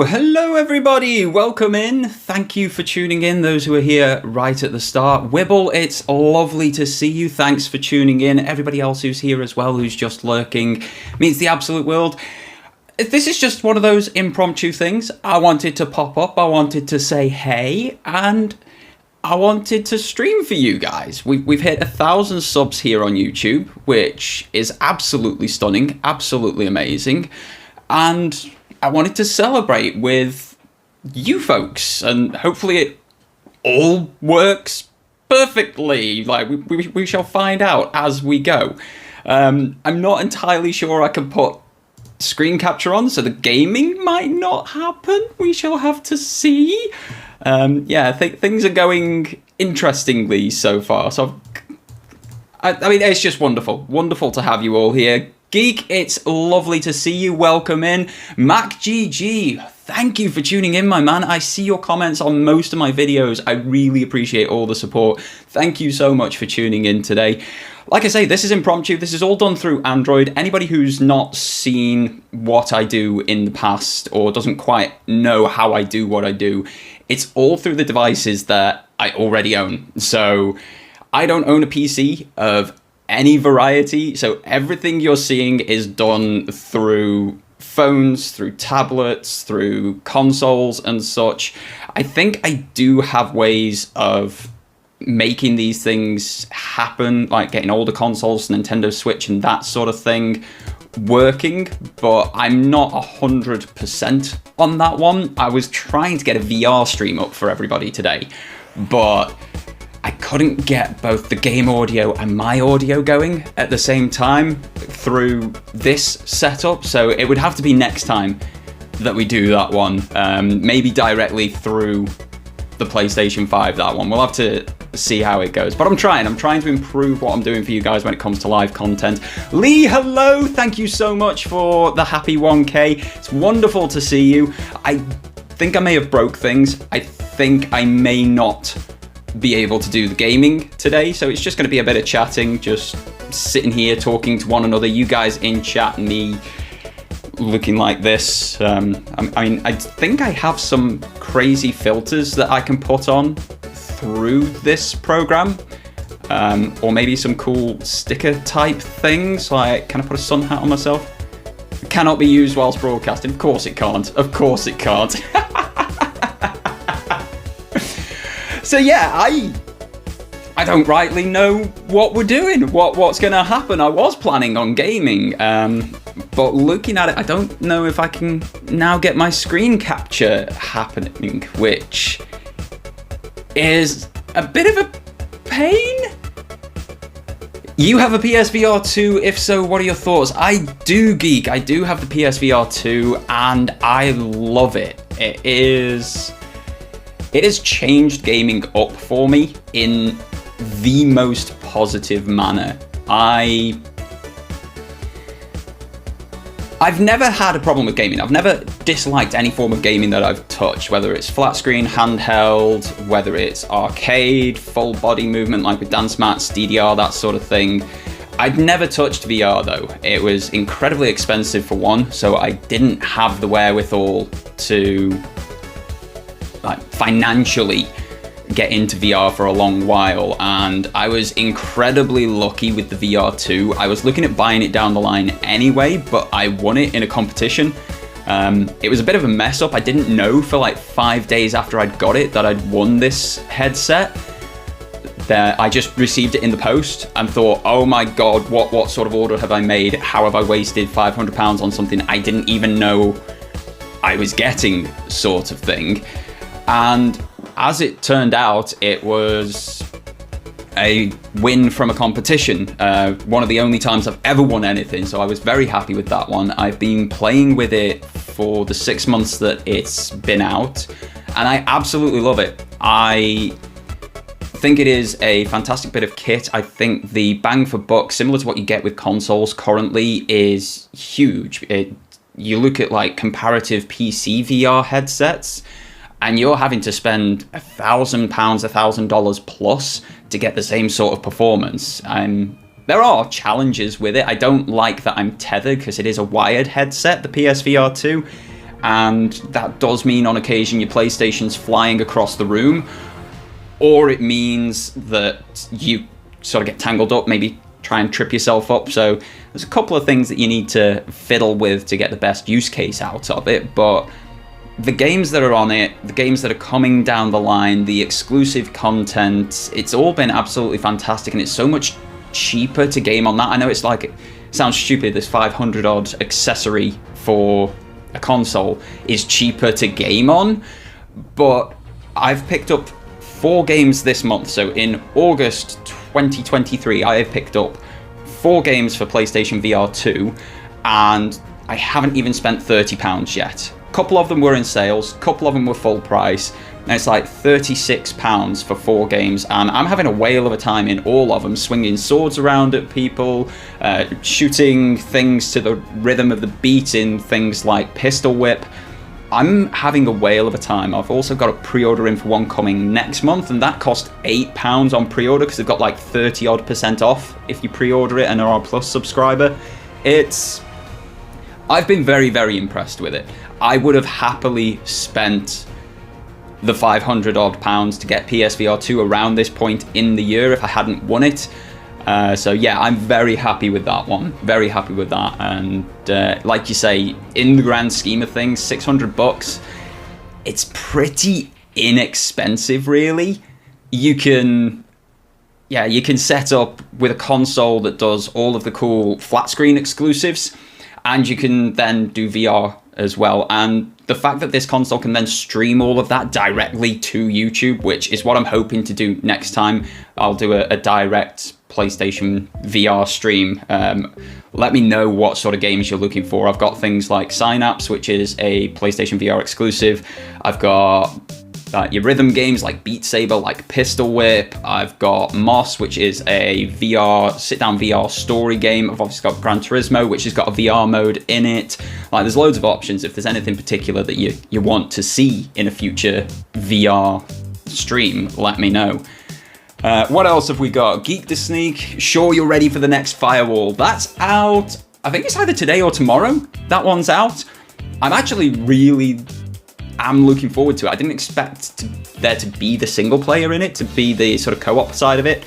Hello everybody, welcome in. Thank you for tuning in, those who are here right at the start. Wibble, it's lovely to see you. Thanks for tuning in. Everybody else who's here as well, who's just lurking, means the absolute world. This is just one of those impromptu things. I wanted to pop up, I wanted to say hey, and I wanted to stream for you guys. We've hit 1,000 subs here on YouTube, which is absolutely stunning, absolutely amazing. And I wanted to celebrate with you folks, and hopefully it all works perfectly. Like, we shall find out as we go. I'm not entirely sure I can put screen capture on, so the gaming might not happen. We shall have to see. Yeah, I think things are going interestingly so far. So, I mean, it's just wonderful. Wonderful to have you all here. Geek, it's lovely to see you. Welcome in. MacGG, thank you for tuning in, my man. I see your comments on most of my videos. I really appreciate all the support. Thank you so much for tuning in today. Like I say, this is impromptu. This is all done through Android. Anybody who's not seen what I do in the past or doesn't quite know how I do what I do, it's all through the devices that I already own. So I don't own a PC of any variety, so everything you're seeing is done through phones, through tablets, through consoles and such. I think I do have ways of making these things happen, like getting older consoles, Nintendo Switch and that sort of thing working, but I'm not 100% on that one. I was trying to get a VR stream up for everybody today, but I couldn't get both the game audio and my audio going at the same time through this setup, so it would have to be next time that we do that one. Maybe directly through the PlayStation 5, that one. We'll have to see how it goes, but I'm trying to improve what I'm doing for you guys when it comes to live content. Lee, hello, thank you so much for the happy 1K. It's wonderful to see you. I think I may have broke things. I think I may not be able to do the gaming today, so it's just going to be a bit of chatting, just sitting here talking to one another, you guys in chat, me looking like this. I mean, I think I have some crazy filters that I can put on through this program, or maybe some cool sticker type things, like, can I put a sun hat on myself? It cannot be used whilst broadcasting. Of course it can't. Of course it can't. So yeah, I don't rightly know what we're doing, what's going to happen. I was planning on gaming, but looking at it, I don't know if I can now get my screen capture happening, which is a bit of a pain. You have a PSVR 2? If so, what are your thoughts? I do, Geek. I do have the PSVR 2, and I love it. It has changed gaming up for me in the most positive manner. I've never had a problem with gaming. I've never disliked any form of gaming that I've touched, whether it's flat screen, handheld, whether it's arcade, full body movement like with dance mats, DDR, that sort of thing. I'd never touched VR though. It was incredibly expensive for one, so I didn't have the wherewithal to financially get into VR for a long while, and I was incredibly lucky with the VR 2. I was looking at buying it down the line anyway, but I won it in a competition. It was a bit of a mess up. I didn't know for like 5 days after I'd got it that I'd won this headset. I just received it in the post and thought, oh my god, what sort of order have I made? How have I wasted £500 on something I didn't even know I was getting, sort of thing. And as it turned out, it was a win from a competition. One of the only times I've ever won anything, so I was very happy with that one. I've been playing with it for the 6 months that it's been out, and I absolutely love it. I think it is a fantastic bit of kit. I think the bang for buck, similar to what you get with consoles currently, is huge. You look at like comparative PC VR headsets, and you're having to spend £1,000, $1,000 plus to get the same sort of performance. There are challenges with it. I don't like that I'm tethered because it is a wired headset, the PSVR 2, and that does mean on occasion your PlayStation's flying across the room, or it means that you sort of get tangled up, maybe try and trip yourself up. So there's a couple of things that you need to fiddle with to get the best use case out of it, but the games that are on it, the games that are coming down the line, the exclusive content, it's all been absolutely fantastic, and it's so much cheaper to game on that. I know it's like, it sounds stupid, this 500 odd accessory for a console is cheaper to game on, but I've picked up 4 games this month. So in August 2023, I have picked up 4 games for PlayStation VR 2, and I haven't even spent £30 yet. A couple of them were in sales, a couple of them were full price, and it's like £36 for 4 games, and I'm having a whale of a time in all of them, swinging swords around at people, shooting things to the rhythm of the beat in things like Pistol Whip. I'm having a whale of a time. I've also got a pre-order in for one coming next month, and that cost £8 on pre-order because they've got like 30% off if you pre-order it and are a Plus subscriber. I've been very, very impressed with it. I would have happily spent the 500 odd pounds to get PSVR 2 around this point in the year if I hadn't won it. So yeah, I'm very happy with that one. Very happy with that. And like you say, in the grand scheme of things, $600, it's pretty inexpensive, really. You can set up with a console that does all of the cool flat screen exclusives, and you can then do VR as well. And the fact that this console can then stream all of that directly to YouTube, which is what I'm hoping to do next time. I'll do a direct PlayStation VR stream. Let me know what sort of games you're looking for. I've got things like Synapse, which is a PlayStation VR exclusive. I've got your rhythm games like Beat Saber, like Pistol Whip. I've got Moss, which is a sit-down VR story game. I've obviously got Gran Turismo, which has got a VR mode in it. Like, there's loads of options. If there's anything particular that you want to see in a future VR stream, let me know. What else have we got? Geek to Sneak. Sure you're ready for the next Firewall. That's out. I think it's either today or tomorrow. That one's out. I'm actually really looking forward to it. I didn't expect there to be the single player in it, to be the sort of co-op side of it,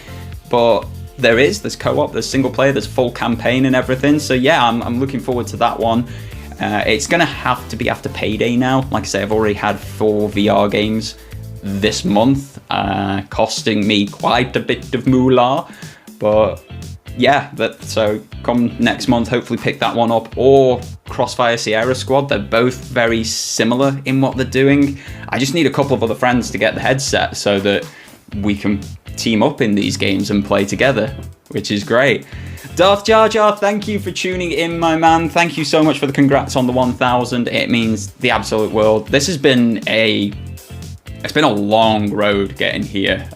but there's co-op, there's single player, there's full campaign and everything. So yeah, I'm looking forward to that one. It's gonna have to be after payday now. Like I say, I've already had 4 VR games this month, costing me quite a bit of moolah, but yeah, so come next month, hopefully pick that one up, or Crossfire Sierra Squad. They're both very similar in what they're doing. I just need a couple of other friends to get the headset so that we can team up in these games and play together, which is great. Darth Jar Jar, thank you for tuning in, my man. Thank you so much for the congrats on the 1,000. It means the absolute world. This has been it's been a long road getting here.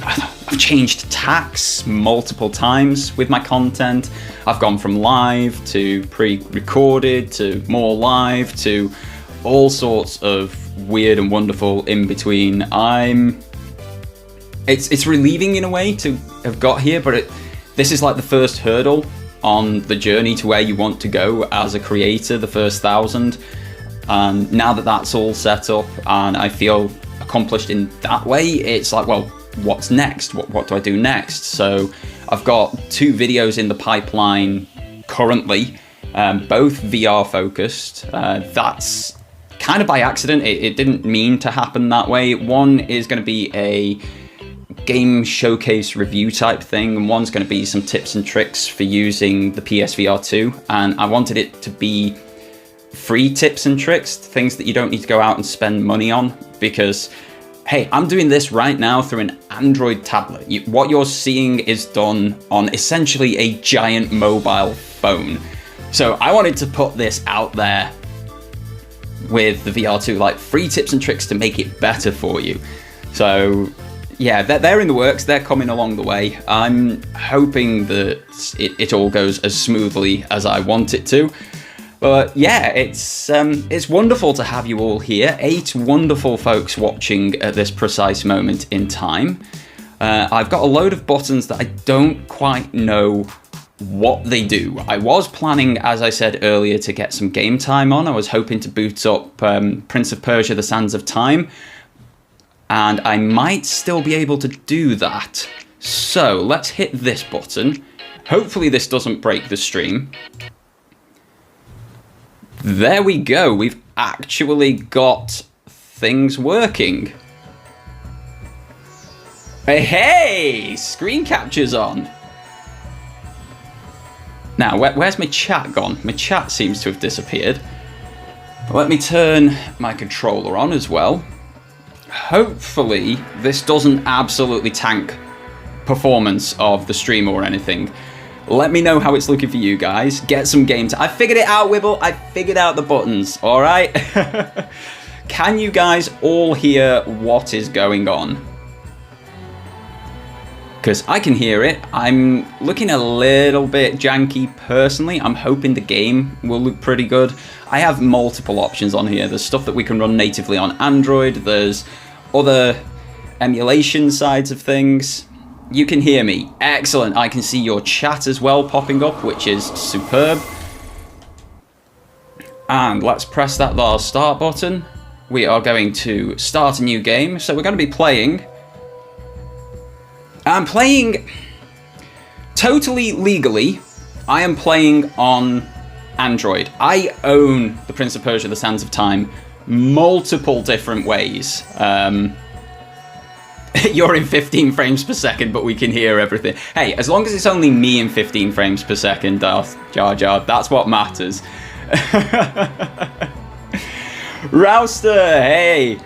I've changed tacks multiple times with my content. I've gone from live to pre-recorded to more live to all sorts of weird and wonderful in between. It's relieving in a way to have got here, but this is like the first hurdle on the journey to where you want to go as a creator, the first 1,000. And now that that's all set up and I feel accomplished in that way, it's like, well, what's next? What do I do next? So I've got 2 videos in the pipeline currently, both VR focused. That's kind of by accident. It didn't mean to happen that way. One is going to be a game showcase review type thing, and one's going to be some tips and tricks for using the PSVR 2. And I wanted it to be free tips and tricks, things that you don't need to go out and spend money on, because hey, I'm doing this right now through an Android tablet. What you're seeing is done on essentially a giant mobile phone. So I wanted to put this out there with the VR2, like free tips and tricks to make it better for you. So yeah, they're in the works, they're coming along the way. I'm hoping that it all goes as smoothly as I want it to. But yeah, it's wonderful to have you all here. 8 wonderful folks watching at this precise moment in time. I've got a load of buttons that I don't quite know what they do. I was planning, as I said earlier, to get some game time on. I was hoping to boot up Prince of Persia: The Sands of Time, and I might still be able to do that. So let's hit this button. Hopefully this doesn't break the stream. There we go. We've actually got things working. Hey, screen capture's on. Now, where's my chat gone? My chat seems to have disappeared. Let me turn my controller on as well. Hopefully, this doesn't absolutely tank performance of the stream or anything. Let me know how it's looking for you guys. Get some game time. I figured it out, Wibble. I figured out the buttons, all right? Can you guys all hear what is going on? Because I can hear it. I'm looking a little bit janky personally. I'm hoping the game will look pretty good. I have multiple options on here. There's stuff that we can run natively on Android. There's other emulation sides of things. You can hear me. Excellent. I can see your chat as well popping up, which is superb. And let's press that little start button. We are going to start a new game. So we're going to be playing... I'm playing totally legally. I am playing on Android. I own the Prince of Persia: The Sands of Time multiple different ways. You're in 15 frames per second, but we can hear everything. Hey, as long as it's only me in 15 frames per second, Jar Jar, that's what matters. Rouster, hey.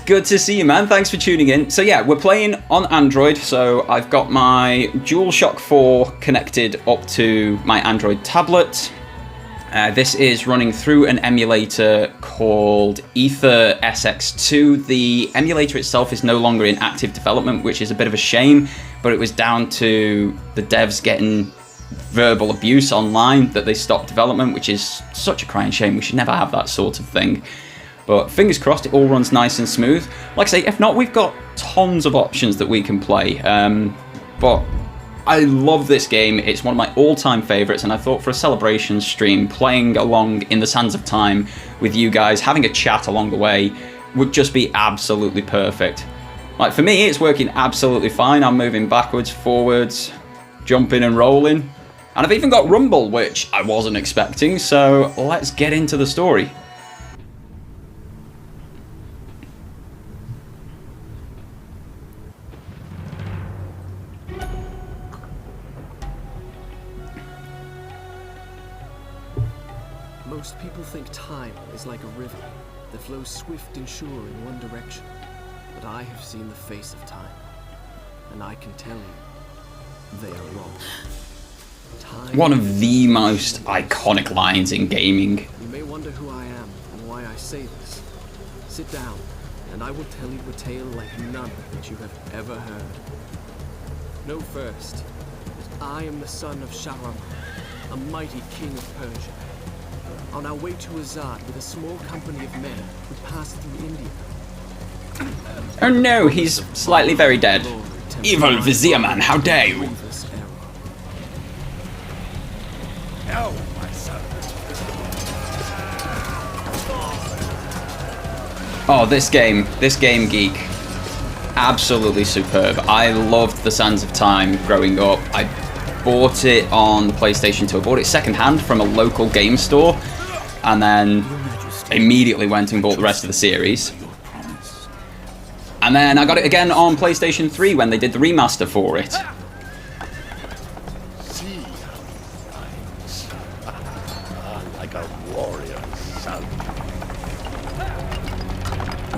Good to see you, man. Thanks for tuning in. So yeah, we're playing on Android. So I've got my DualShock 4 connected up to my Android tablet. This is running through an emulator called Ether SX2. The emulator itself is no longer in active development, which is a bit of a shame, but it was down to the devs getting verbal abuse online that they stopped development, which is such a crying shame. We should never have that sort of thing. But fingers crossed it all runs nice and smooth. Like I say, if not, we've got tons of options that we can play. But I love this game. It's one of my all-time favourites, and I thought for a celebration stream, playing along in the Sands of Time with you guys, having a chat along the way, would just be absolutely perfect. Like, for me, it's working absolutely fine. I'm moving backwards, forwards, jumping and rolling. And I've even got Rumble, which I wasn't expecting, so let's get into the story. Most people think time is like a river that flows swift and sure in one direction. But I have seen the face of time, and I can tell you, they are wrong. Time One of the most iconic lines in gaming. You may wonder who I am and why I say this. Sit down, and I will tell you a tale like none that you have ever heard. Know first that I am the son of Shahram, a mighty king of Persia. On our way to Azad with a small company of men who passed through India. Oh no, he's slightly very dead. Evil Vizier man, how dare you! No, my son. Oh, this game geek. Absolutely superb. I loved the Sands of Time growing up. I bought it on the PlayStation 2. I bought it secondhand from a local game store, and then immediately went and bought the rest of the series. And then I got it again on PlayStation 3 when they did the remaster for it. See like a warrior, son.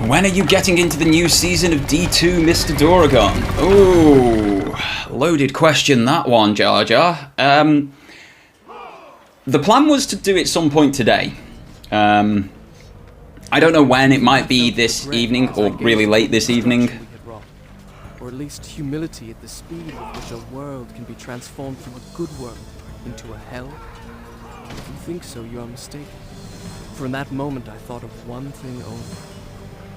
When are you getting into the new season of D2, Mr. Doragon? Ooh, loaded question, that one, Jar Jar. The plan was to do it some point today. I don't know when. It might be this evening or really late this evening. Or at least humility at the speed with which a world can be transformed from a good world into a hell. If you think so, you are mistaken. For in that moment I thought of one thing only.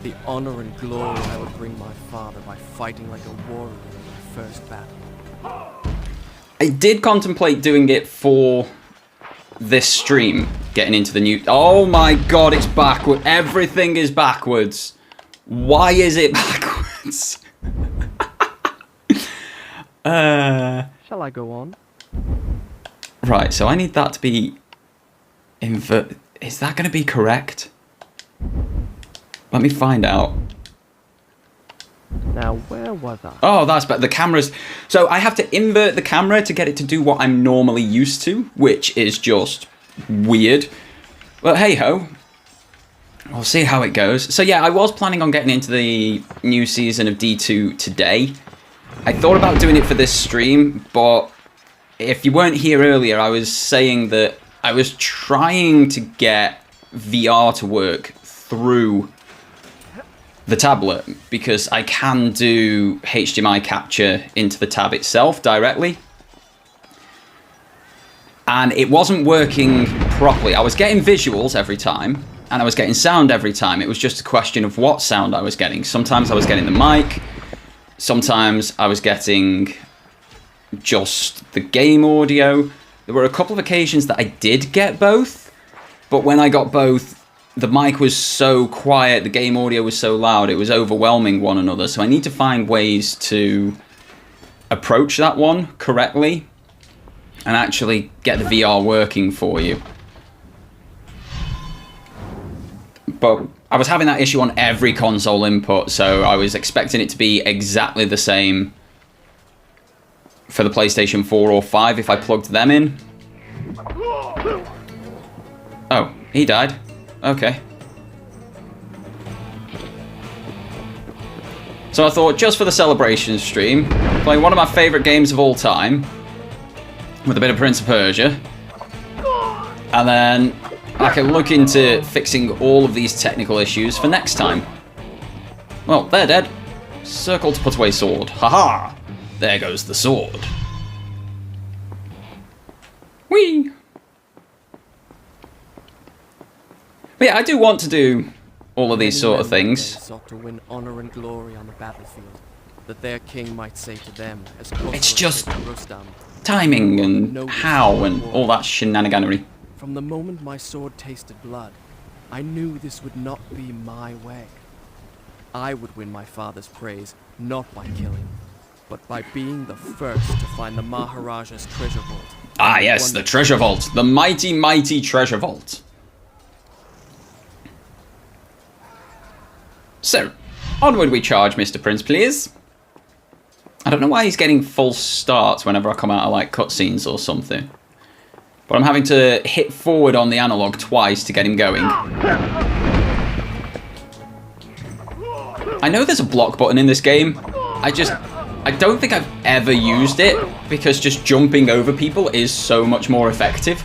The honor and glory I would bring my father by fighting like a warrior in my first battle. I did contemplate doing it for this stream, getting into the new... Oh my god, it's backward. Everything is backwards. Why is it backwards? Shall I go on? Right, so I need that to be... Is that going to be correct? Let me find out. Now, where was I? Oh, that's better. The camera's... So I have to invert the camera to get it to do what I'm normally used to, which is just weird. But hey-ho. We'll see how it goes. So yeah, I was planning on getting into the new season of D2 today. I thought about doing it for this stream, but if you weren't here earlier, I was saying that I was trying to get VR to work through the tablet, because I can do HDMI capture into the tab itself directly. And it wasn't working properly. I was getting visuals every time, and I was getting sound every time. It was just a question of what sound I was getting. Sometimes I was getting the mic, sometimes I was getting just the game audio. There were a couple of occasions that I did get both, but when I got both, the mic was so quiet, the game audio was so loud, it was overwhelming one another. So I need to find ways to approach that one correctly and actually get the VR working for you. But I was having that issue on every console input, so I was expecting it to be exactly the same for the PlayStation 4 or 5 if I plugged them in. Oh, he died. Okay. So I thought, just for the celebration stream, play one of my favourite games of all time, with a bit of Prince of Persia, and then I can look into fixing all of these technical issues for next time. Well, they're dead. Circle to put away sword. Haha! There goes the sword. Whee! But yeah, I do want to do all of these sort of things. Sought to win honor and glory on the battlefield, that their king might say to them, as It's just timing and how and all that shenaniganery. From the moment my sword tasted blood, I knew this would not be my way. I would win my father's praise, not by killing, but by being the first to find the Maharaja's treasure vault. Ah yes, the treasure vault. The mighty, mighty treasure vault. So, onward we charge, Mr. Prince, please. I don't know why he's getting false starts whenever I come out of, like, cutscenes or something. But I'm having to hit forward on the analog twice to get him going. I know there's a block button in this game. I don't think I've ever used it, because just jumping over people is so much more effective.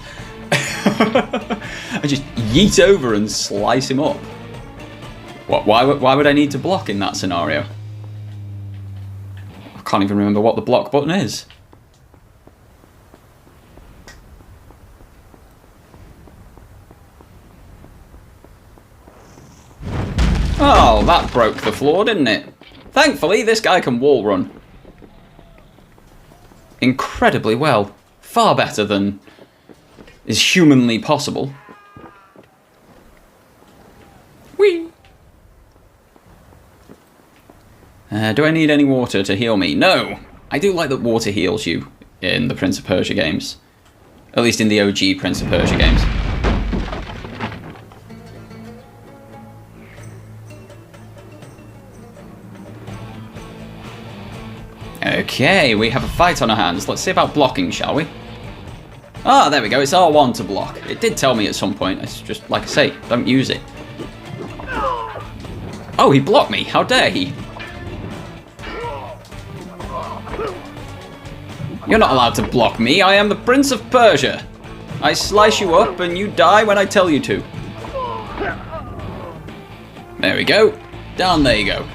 I just yeet over and slice him up. What? Why would I need to block in that scenario? I can't even remember what the block button is. Oh, that broke the floor, didn't it? Thankfully, this guy can wall run. Incredibly well. Far better than is humanly possible. Whee! Do I need any water to heal me? No! I do like that water heals you in the Prince of Persia games. At least in the OG Prince of Persia games. Okay, we have a fight on our hands. Let's see about blocking, shall we? Ah, there we go. It's R1 to block. It did tell me at some point. It's just, like I say, don't use it. Oh, he blocked me. How dare he? You're not allowed to block me. I am the Prince of Persia. I slice you up and you die when I tell you to. There we go. Down there you go.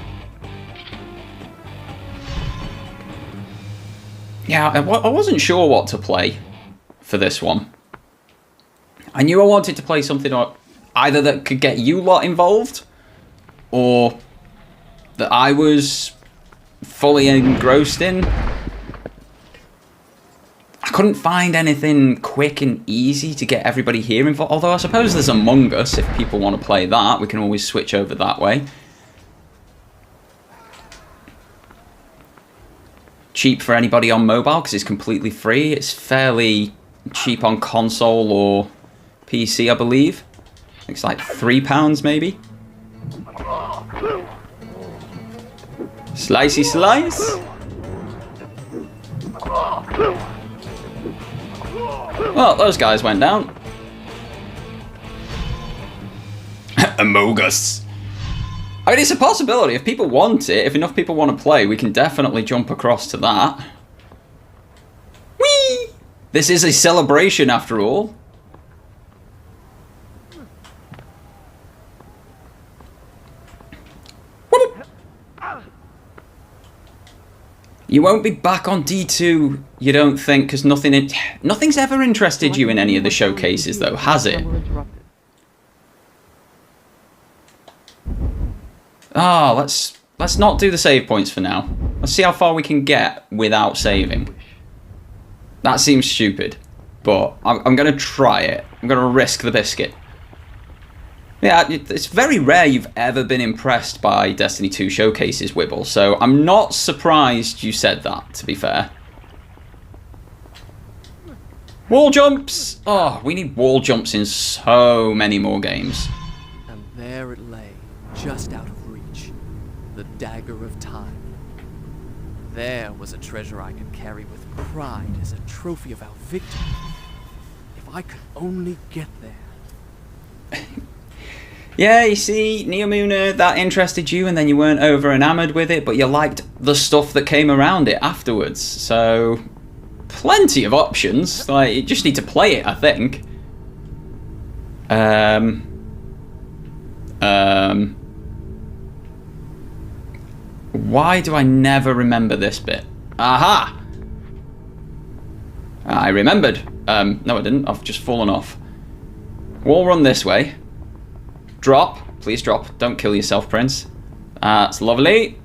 Yeah, I wasn't sure what to play for this one. I knew I wanted to play something either that could get you lot involved, or that I was fully engrossed in. I couldn't find anything quick and easy to get everybody here involved. Although I suppose there's Among Us. If people want to play that, we can always switch over that way. Cheap for anybody on mobile because it's completely free. It's fairly cheap on console or PC, I believe. It's like £3 maybe. Slicey slice. Well, those guys went down. Among Us. I mean, it's a possibility. If people want it, if enough people want to play, we can definitely jump across to that. Whee! This is a celebration after all. You won't be back on D2, you don't think, because nothing's ever interested you in any of the showcases, though, has it? Ah, let's not do the save points for now. Let's see how far we can get without saving. That seems stupid, but I'm going to try it. I'm going to risk the biscuit. Yeah, it's very rare you've ever been impressed by Destiny 2 showcases, Wibble, so I'm not surprised you said that, to be fair. Wall jumps! Oh, we need wall jumps in so many more games. And there it lay, just out of reach. The dagger of time. There was a treasure I could carry with pride as a trophy of our victory. If I could only get there. Yeah, you see, Neomuna, that interested you and then you weren't over enamored with it, but you liked the stuff that came around it afterwards. So, plenty of options. Like, you just need to play it, I think. Why do I never remember this bit? Aha! I remembered. No I didn't, I've just fallen off. Wall run this way. Drop. Please drop. Don't kill yourself, Prince. That's lovely.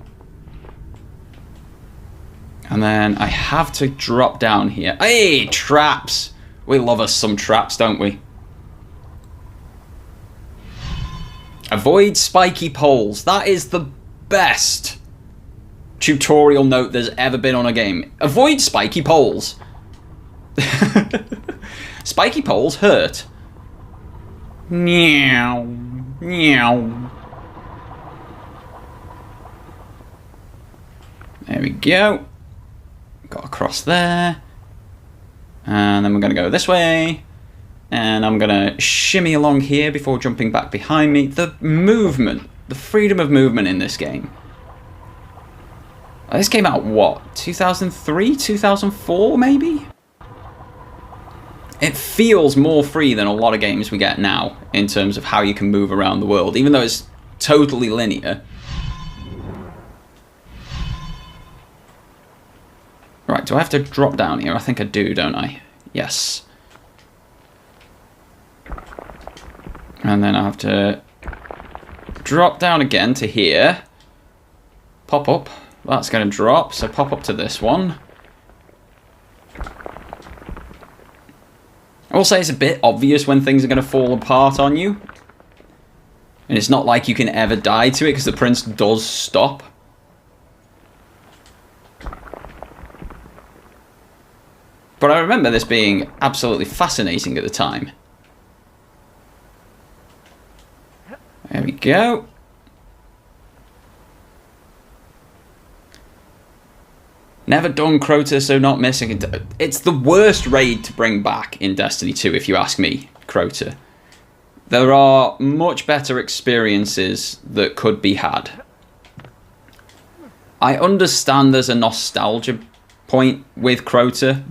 And then I have to drop down here. Hey, traps! We love us some traps, don't we? Avoid spiky poles. That is the best tutorial note there's ever been on a game. Avoid spiky poles. Spiky poles hurt. Meow. Meow. There we go. Got across there. And then we're going to go this way. And I'm going to shimmy along here before jumping back behind me. The movement, the freedom of movement in this game. This came out, what, 2003, 2004 maybe? It feels more free than a lot of games we get now in terms of how you can move around the world, even though it's totally linear. Right, do I have to drop down here? I think I do, don't I? Yes. And then I have to drop down again to here. Pop up. That's going to drop, so pop up to this one. I will say it's a bit obvious when things are going to fall apart on you. And it's not like you can ever die to it, because the prince does stop. But I remember this being absolutely fascinating at the time. There we go. Never done Crota, so not missing it. It's the worst raid to bring back in Destiny 2, if you ask me, Crota. There are much better experiences that could be had. I understand there's a nostalgia point with Crota,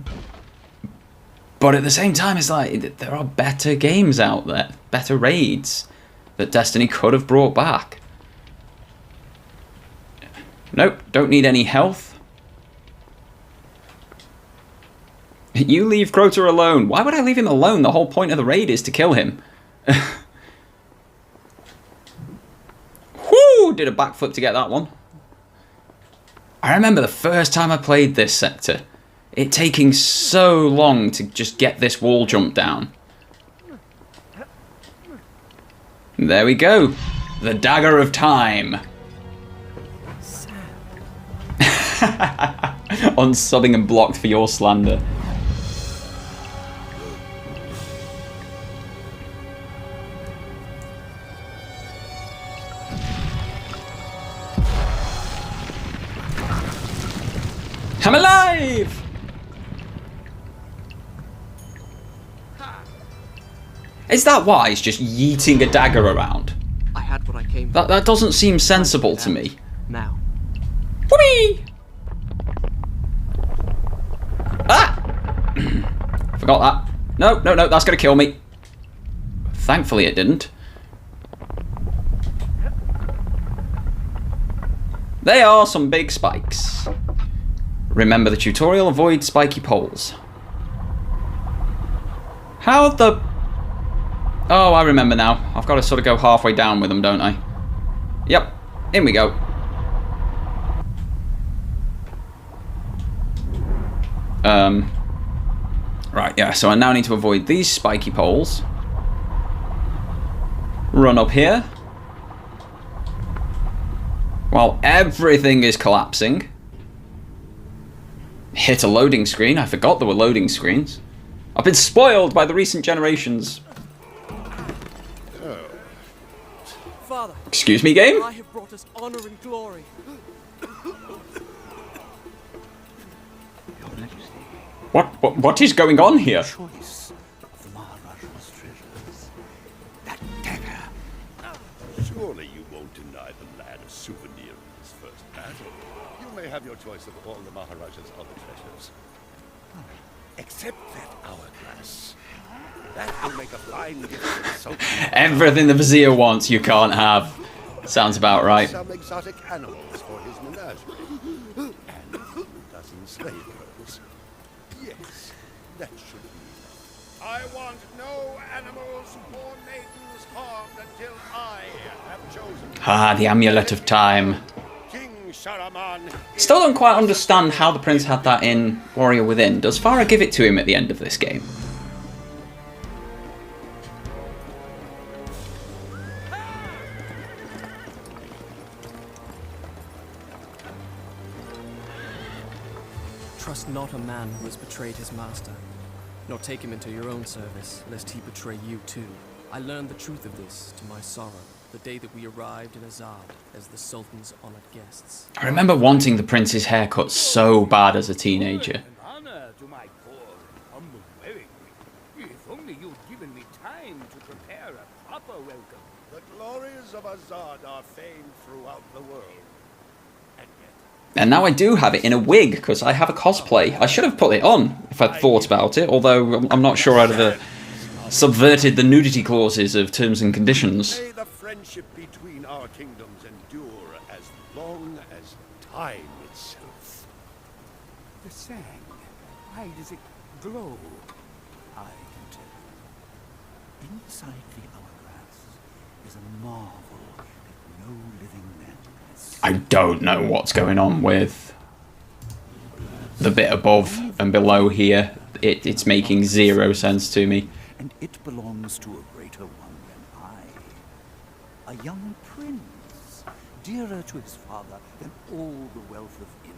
but at the same time, it's like, there are better games out there, better raids that Destiny could have brought back. Nope, don't need any health. You leave Crota alone. Why would I leave him alone? The whole point of the raid is to kill him. Whoo! Did a backflip to get that one. I remember the first time I played this sector. it taking so long to just get this wall jump down. There we go. The dagger of time. Unsubbing and blocked for your slander. I'm alive! Is that wise, just yeeting a dagger around? I had what I came for. That doesn't seem sensible to me. Now. Whee! Ah! Forgot that. No, that's gonna kill me. Thankfully it didn't. They are some big spikes. Remember the tutorial, avoid spiky poles. How the... Oh, I remember now. I've got to sort of go halfway down with them, don't I? Yep, in we go. Right, yeah, so I now need to avoid these spiky poles. Run up here. While everything is collapsing. Hit a loading screen. I forgot there were loading screens. I've been spoiled by the recent generations. Father, Excuse me, game? I have brought us honor and glory. What is going on here? Choice of the Maharaja's treasures. That dagger. Surely you won't deny the lad a souvenir of his first battle. You may have your choice of all the Maharaja's other treasures. Except that hourglass. That will make a fine gift to the Sultan. Everything the Vizier wants, you can't have. Sounds about right. Some exotic animals for his menagerie. And a dozen slave girls. Yes, that should be. I want no animals or maidens harmed until I have chosen. Ah, the amulet of time. King Sharaman. Still don't quite understand how the prince had that in Warrior Within. Does Farah give it to him at the end of this game? Trust not a man who has betrayed his master, nor take him into your own service, lest he betray you too. I learned the truth of this to my sorrow, the day that we arrived in Azad as the Sultan's honored guests. I remember wanting the prince's haircut so bad as a teenager. Honor to my poor and humble wedding. If only you'd given me time to prepare a proper welcome. The glories of Azad are famed throughout the world. And yet, And now I do have it in a wig, because I have a cosplay. I should have put it on, if I'd thought about it, although I'm not sure I'd have subverted the nudity clauses of terms and conditions. may the friendship between our kingdoms endure as long as time itself. The sand, why does it glow? I can tell you. Inside the hourglass is a marvel that no living man has seen. I don't know what's going on with the bit above and below here. It's making zero sense to me. And it belongs to a greater one than I. A young prince, dearer to his father than all the wealth of India.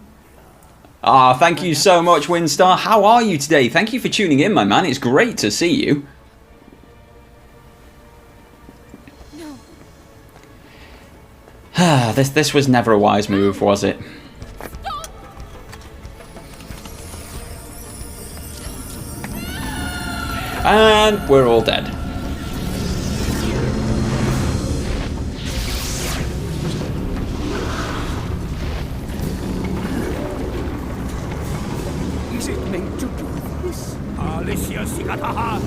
Ah, thank you so much, Winstar. How are you today? Thank you for tuning in, my man. It's great to see you. No. This was never a wise move, was it? And we're all dead. Is it meant to do this? Alicia Sigataha!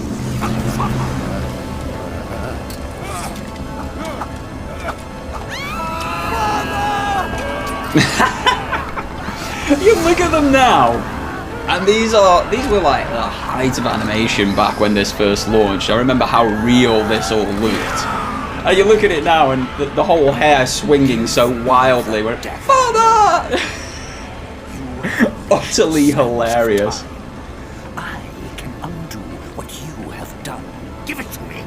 You look at them now, and these were like the height of animation back when this first launched. I remember how real this all looked. And you look at it now, and the whole hair swinging so wildly. We're, Father! utterly hilarious. I can undo what you have done. Give it to me.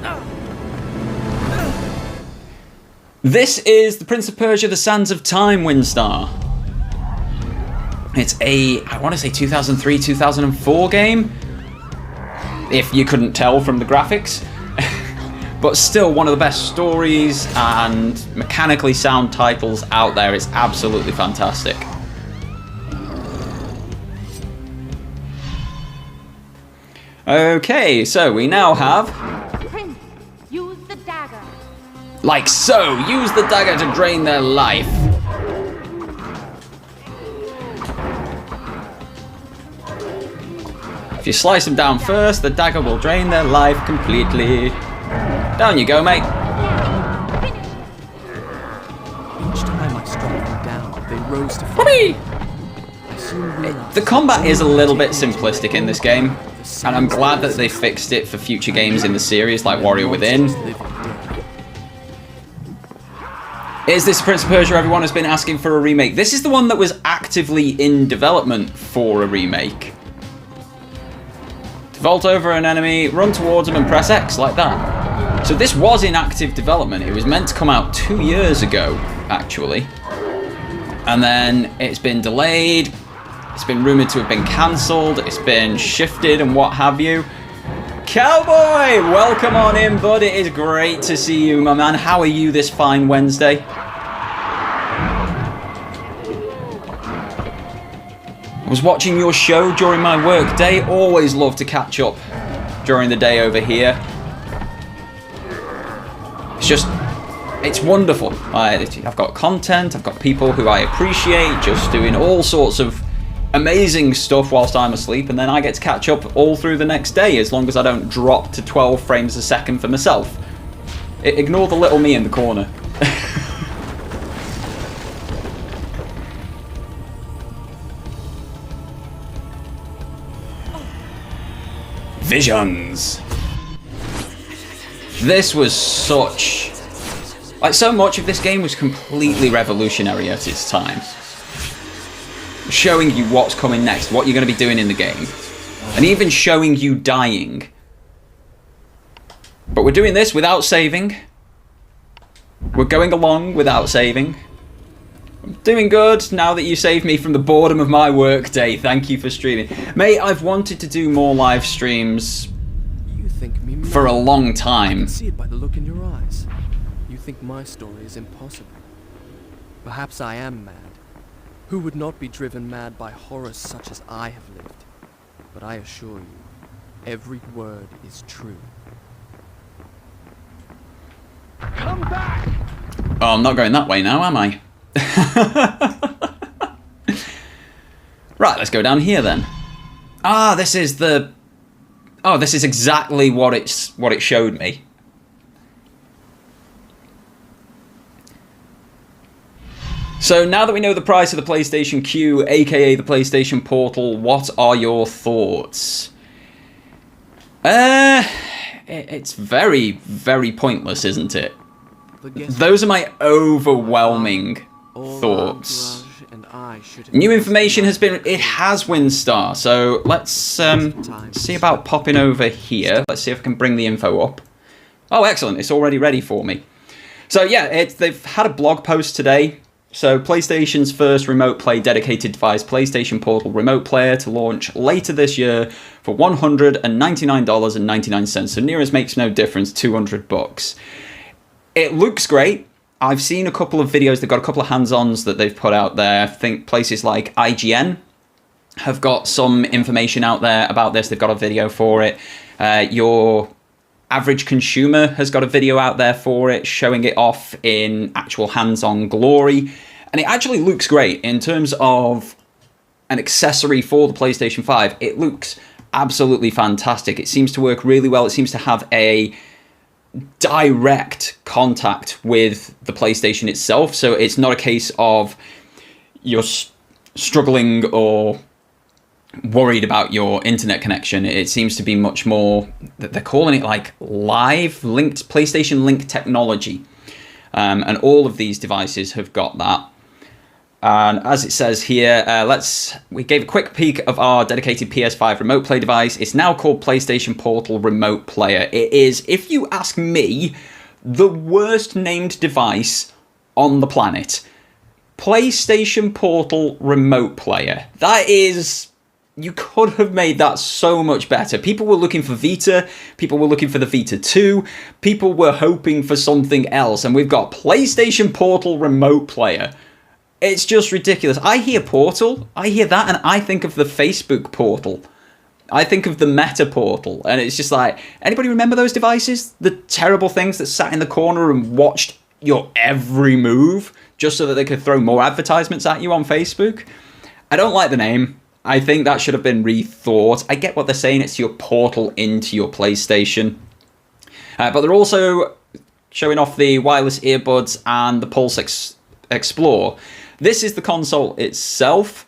This is The Prince of Persia: The Sands of Time, Windstar. It's a, I want to say 2003, 2004 game, if you couldn't tell from the graphics. But still one of the best stories and mechanically sound titles out there. It's absolutely fantastic. Okay, so we now have... Prince, use the dagger. Like so, use the dagger to drain their life. If you slice them down first, the dagger will drain their life completely. Down you go, mate. Each time I struck them down, they rose to Whoopee! I soon realized The combat is a little bit simplistic in this game, and I'm glad that they fixed it for future games in the series like Warrior Within. Is this Prince of Persia everyone has been asking for a remake? This is the one that was actively in development for a remake. To vault over an enemy, run towards them and press X like that. So this was in active development. It was meant to come out 2 years ago, actually. And then it's been delayed. It's been rumoured to have been cancelled. It's been shifted and what have you. Cowboy, welcome on in, bud. It is great to see you, my man. How are you this fine Wednesday? I was watching your show during my work day. Always love to catch up during the day over here. It's just, it's wonderful. I've got content, I've got people who I appreciate, just doing all sorts of amazing stuff whilst I'm asleep, and then I get to catch up all through the next day as long as I don't drop to 12 frames a second for myself. Ignore the little me in the corner. Visions. This was such... Like, so much of this game was completely revolutionary at its time. Showing you what's coming next, what you're going to be doing in the game. And even showing you dying. But we're doing this without saving. We're going along without saving. I'm doing good now that you saved me from the boredom of my work day. Thank you for streaming. Mate, I've wanted to do more live streams You think me mad? for a long I time. can see it by the look in your eyes. You think my story is impossible. Perhaps I am mad. Who would not be driven mad by horrors such as I have lived? But I assure you, every word is true. Come back! Oh, I'm not going that way now, am I? Right, let's go down here then. Ah, this is the... Oh, this is exactly what it showed me. So now that we know the price of the PlayStation Q, aka the PlayStation Portal, what are your thoughts? It's very, very pointless, isn't it? Those are my overwhelming thoughts. New information has been... It has Windstar, so let's see about popping over here. Let's see if I can bring the info up. Oh, excellent. It's already ready for me. So yeah, they've had a blog post today. So PlayStation's first remote play dedicated device, PlayStation Portal Remote Player, to launch later this year for $199.99. So near as makes no difference, $200. It looks great. I've seen a couple of videos. They've got a couple of hands-ons that they've put out there. I think places like IGN have got some information out there about this. They've got a video for it. Your average consumer has got a video out there for it, showing it off in actual hands-on glory. And it actually looks great in terms of an accessory for the PlayStation 5. It looks absolutely fantastic. It seems to work really well. It seems to have a direct contact with the PlayStation itself. So it's not a case of you're struggling or worried about your internet connection. It seems to be much more, they're calling it like live linked, PlayStation Link technology. And all of these devices have got that. And as it says here, we gave a quick peek of our dedicated PS5 remote play device. It's now called PlayStation Portal Remote Player. It is, if you ask me, the worst named device on the planet. PlayStation Portal Remote Player. That is... You could have made that so much better. People were looking for Vita. People were looking for the Vita 2. People were hoping for something else. And we've got PlayStation Portal Remote Player. It's just ridiculous. I hear Portal, I hear that, and I think of the Facebook Portal. I think of the Meta Portal, and it's just like, anybody remember those devices? The terrible things that sat in the corner and watched your every move, just so that they could throw more advertisements at you on Facebook? I don't like the name. I think that should have been rethought. I get what they're saying, it's your portal into your PlayStation. But they're also showing off the wireless earbuds and the Pulse Explore. This is the console itself.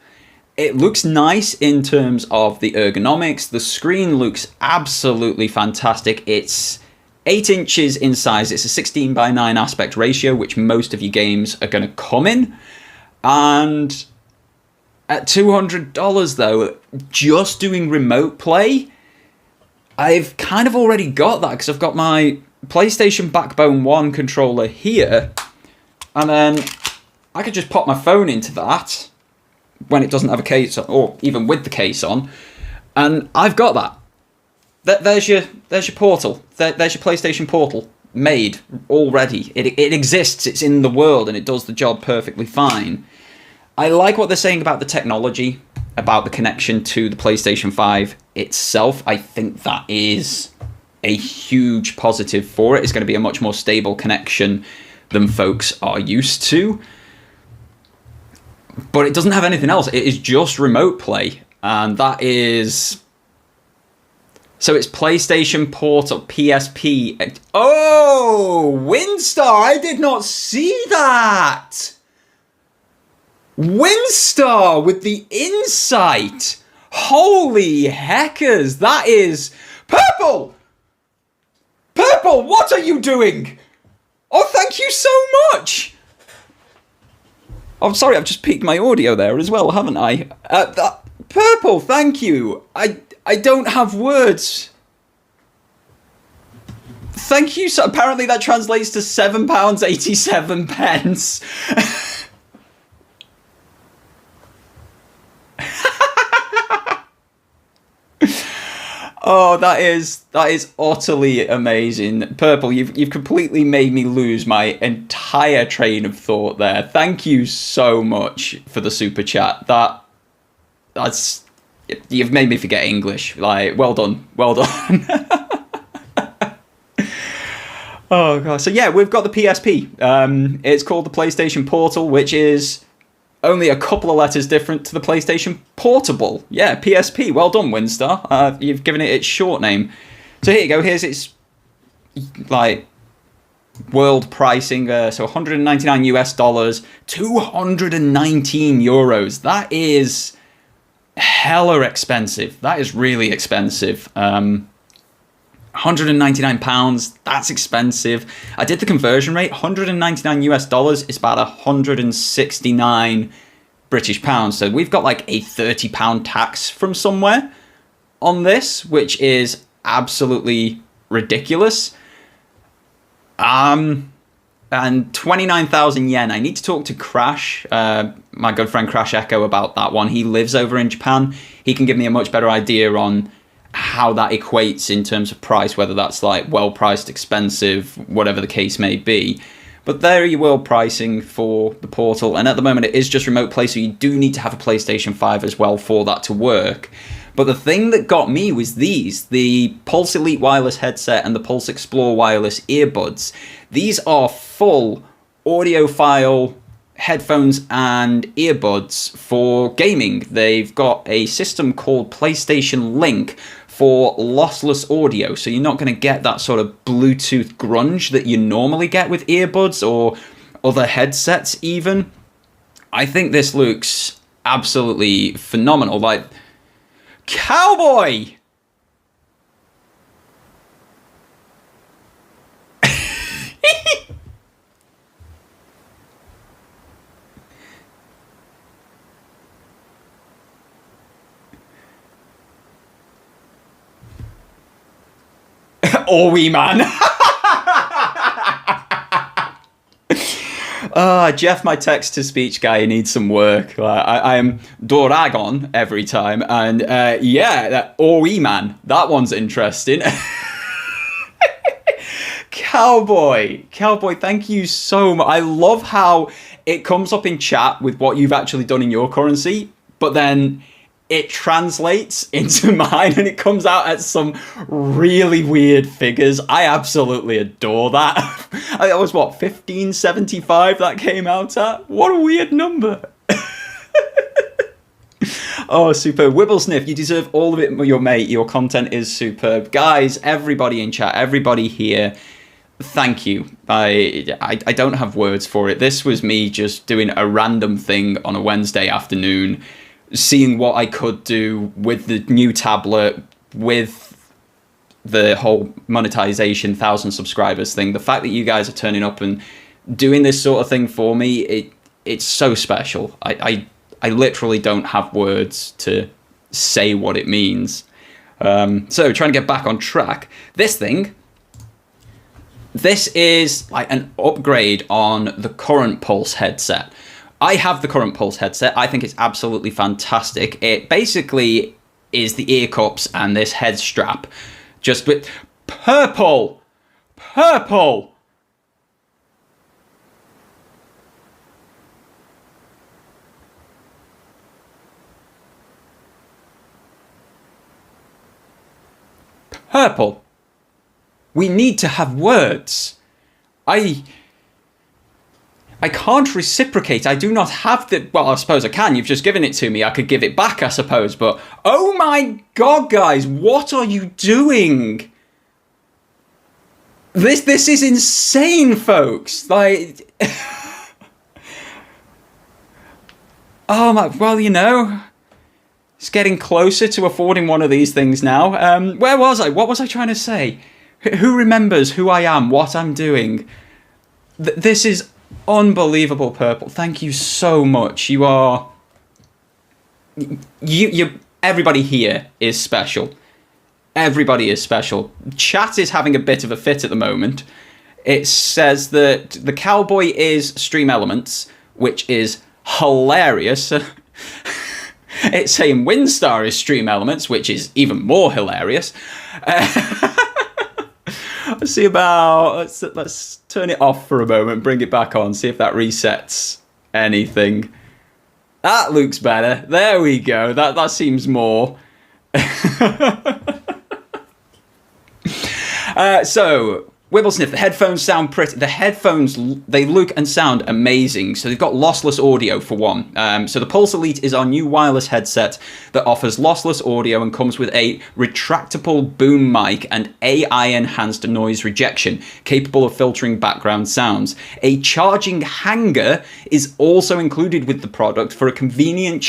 It looks nice in terms of the ergonomics. The screen looks absolutely fantastic. It's 8 inches in size. It's a 16:9 aspect ratio, which most of your games are going to come in. And at $200 though, just doing remote play, I've kind of already got that because I've got my PlayStation Backbone 1 controller here. And then I could just pop my phone into that when it doesn't have a case on, or even with the case on, and I've got that. There's your portal. There's your PlayStation Portal made already. It exists. It's in the world, and it does the job perfectly fine. I like what they're saying about the technology, about the connection to the PlayStation 5 itself. I think that is a huge positive for it. It's going to be a much more stable connection than folks are used to. But it doesn't have anything else. It is just remote play. And that is... So it's PlayStation Portal, PSP. Oh, Windstar! I did not see that! Windstar with the insight! Holy heckers! That is... Purple! Purple, what are you doing? Oh, thank you so much! I'm sorry, I've just peaked my audio there as well, haven't I? Purple, thank you. I don't have words. Thank you. So apparently that translates to £7.87. Oh, that is utterly amazing. Purple, you've completely made me lose my entire train of thought there. Thank you so much for the super chat. That's you've made me forget English. Like, well done. Well done. Oh god. So yeah, we've got the PSP. It's called the PlayStation Portal, which is only a couple of letters different to the PlayStation Portable. Yeah, PSP. Well done, Windstar. You've given it its short name. So here you go. Here's its like world pricing. So 199 US dollars, 219 euros. That is hella expensive. That is really expensive. 199 pounds. That's expensive. I did the conversion rate. 199 US dollars is about 169 British pounds. So we've got like a £30 tax from somewhere on this, which is absolutely ridiculous. And 29,000 yen. I need to talk to Crash, my good friend Crash Echo, about that one. He lives over in Japan. He can give me a much better idea on how that equates in terms of price, whether that's like well priced, expensive, whatever the case may be. But there are your world pricing for the Portal, and at the moment it is just remote play, so you do need to have a PlayStation 5 as well for that to work. But the thing that got me was these, the Pulse Elite wireless headset and the Pulse Explore wireless earbuds. These are full audiophile headphones and earbuds for gaming. They've got a system called PlayStation Link for lossless audio, so you're not going to get that sort of Bluetooth grunge that you normally get with earbuds or other headsets even. I think this looks absolutely phenomenal. Like, cowboy! Or wee man. Jeff, my text-to-speech guy, needs some work. I am Doragon every time, and yeah, that or wee man, that one's interesting. Cowboy, thank you so much. I love how it comes up in chat with what you've actually done in your currency, but then it translates into mine and it comes out at some really weird figures. I absolutely adore that. That was what, 1575 that came out at? What a weird number. Oh, superb. Wibblesniff, you deserve all of it, your mate. Your content is superb. Guys, everybody in chat, everybody here, thank you. I don't have words for it. This was me just doing a random thing on a Wednesday afternoon, seeing what I could do with the new tablet, with the whole monetization, 1,000 subscribers thing. The fact that you guys are turning up and doing this sort of thing for me, it's so special. I literally don't have words to say what it means. So trying to get back on track. This is like an upgrade on the current Pulse headset. I have the current Pulse headset. I think it's absolutely fantastic. It basically is the ear cups and this head strap, just with purple. Purple. We need to have words. I can't reciprocate. I do not have the... Well, I suppose I can. You've just given it to me. I could give it back, I suppose. But, oh my God, guys, what are you doing? This is insane, folks. Like... Oh my... Well, you know... It's getting closer to affording one of these things now. Where was I? What was I trying to say? Who remembers who I am, what I'm doing? This is... unbelievable, Purple. Thank you so much. You are... You everybody here is special. Everybody is special. Chat is having a bit of a fit at the moment. It says that the Cowboy is Stream Elements, which is hilarious. It's saying Windstar is Stream Elements, which is even more hilarious. Let's see about... Let's turn it off for a moment, bring it back on, see if that resets anything. That looks better. There we go. That seems more. So, Wibblesniff, the headphones sound pretty... The headphones, they look and sound amazing. So they've got lossless audio for one. So the Pulse Elite is our new wireless headset that offers lossless audio and comes with a retractable boom mic and AI-enhanced noise rejection, capable of filtering background sounds. A charging hanger is also included with the product for a convenient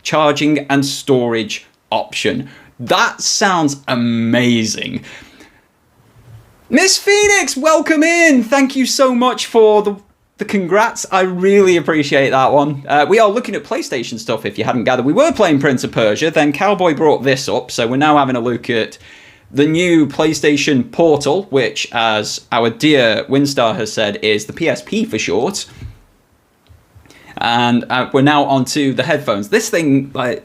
charging and storage option. That sounds amazing. Miss Phoenix, welcome in. Thank you so much for the congrats. I really appreciate that one. We are looking at PlayStation stuff, if you hadn't gathered. We were playing Prince of Persia, then Cowboy brought this up, so we're now having a look at the new PlayStation Portal, which, as our dear Windstar has said, is the PSP for short. And we're now onto the headphones. This thing, like...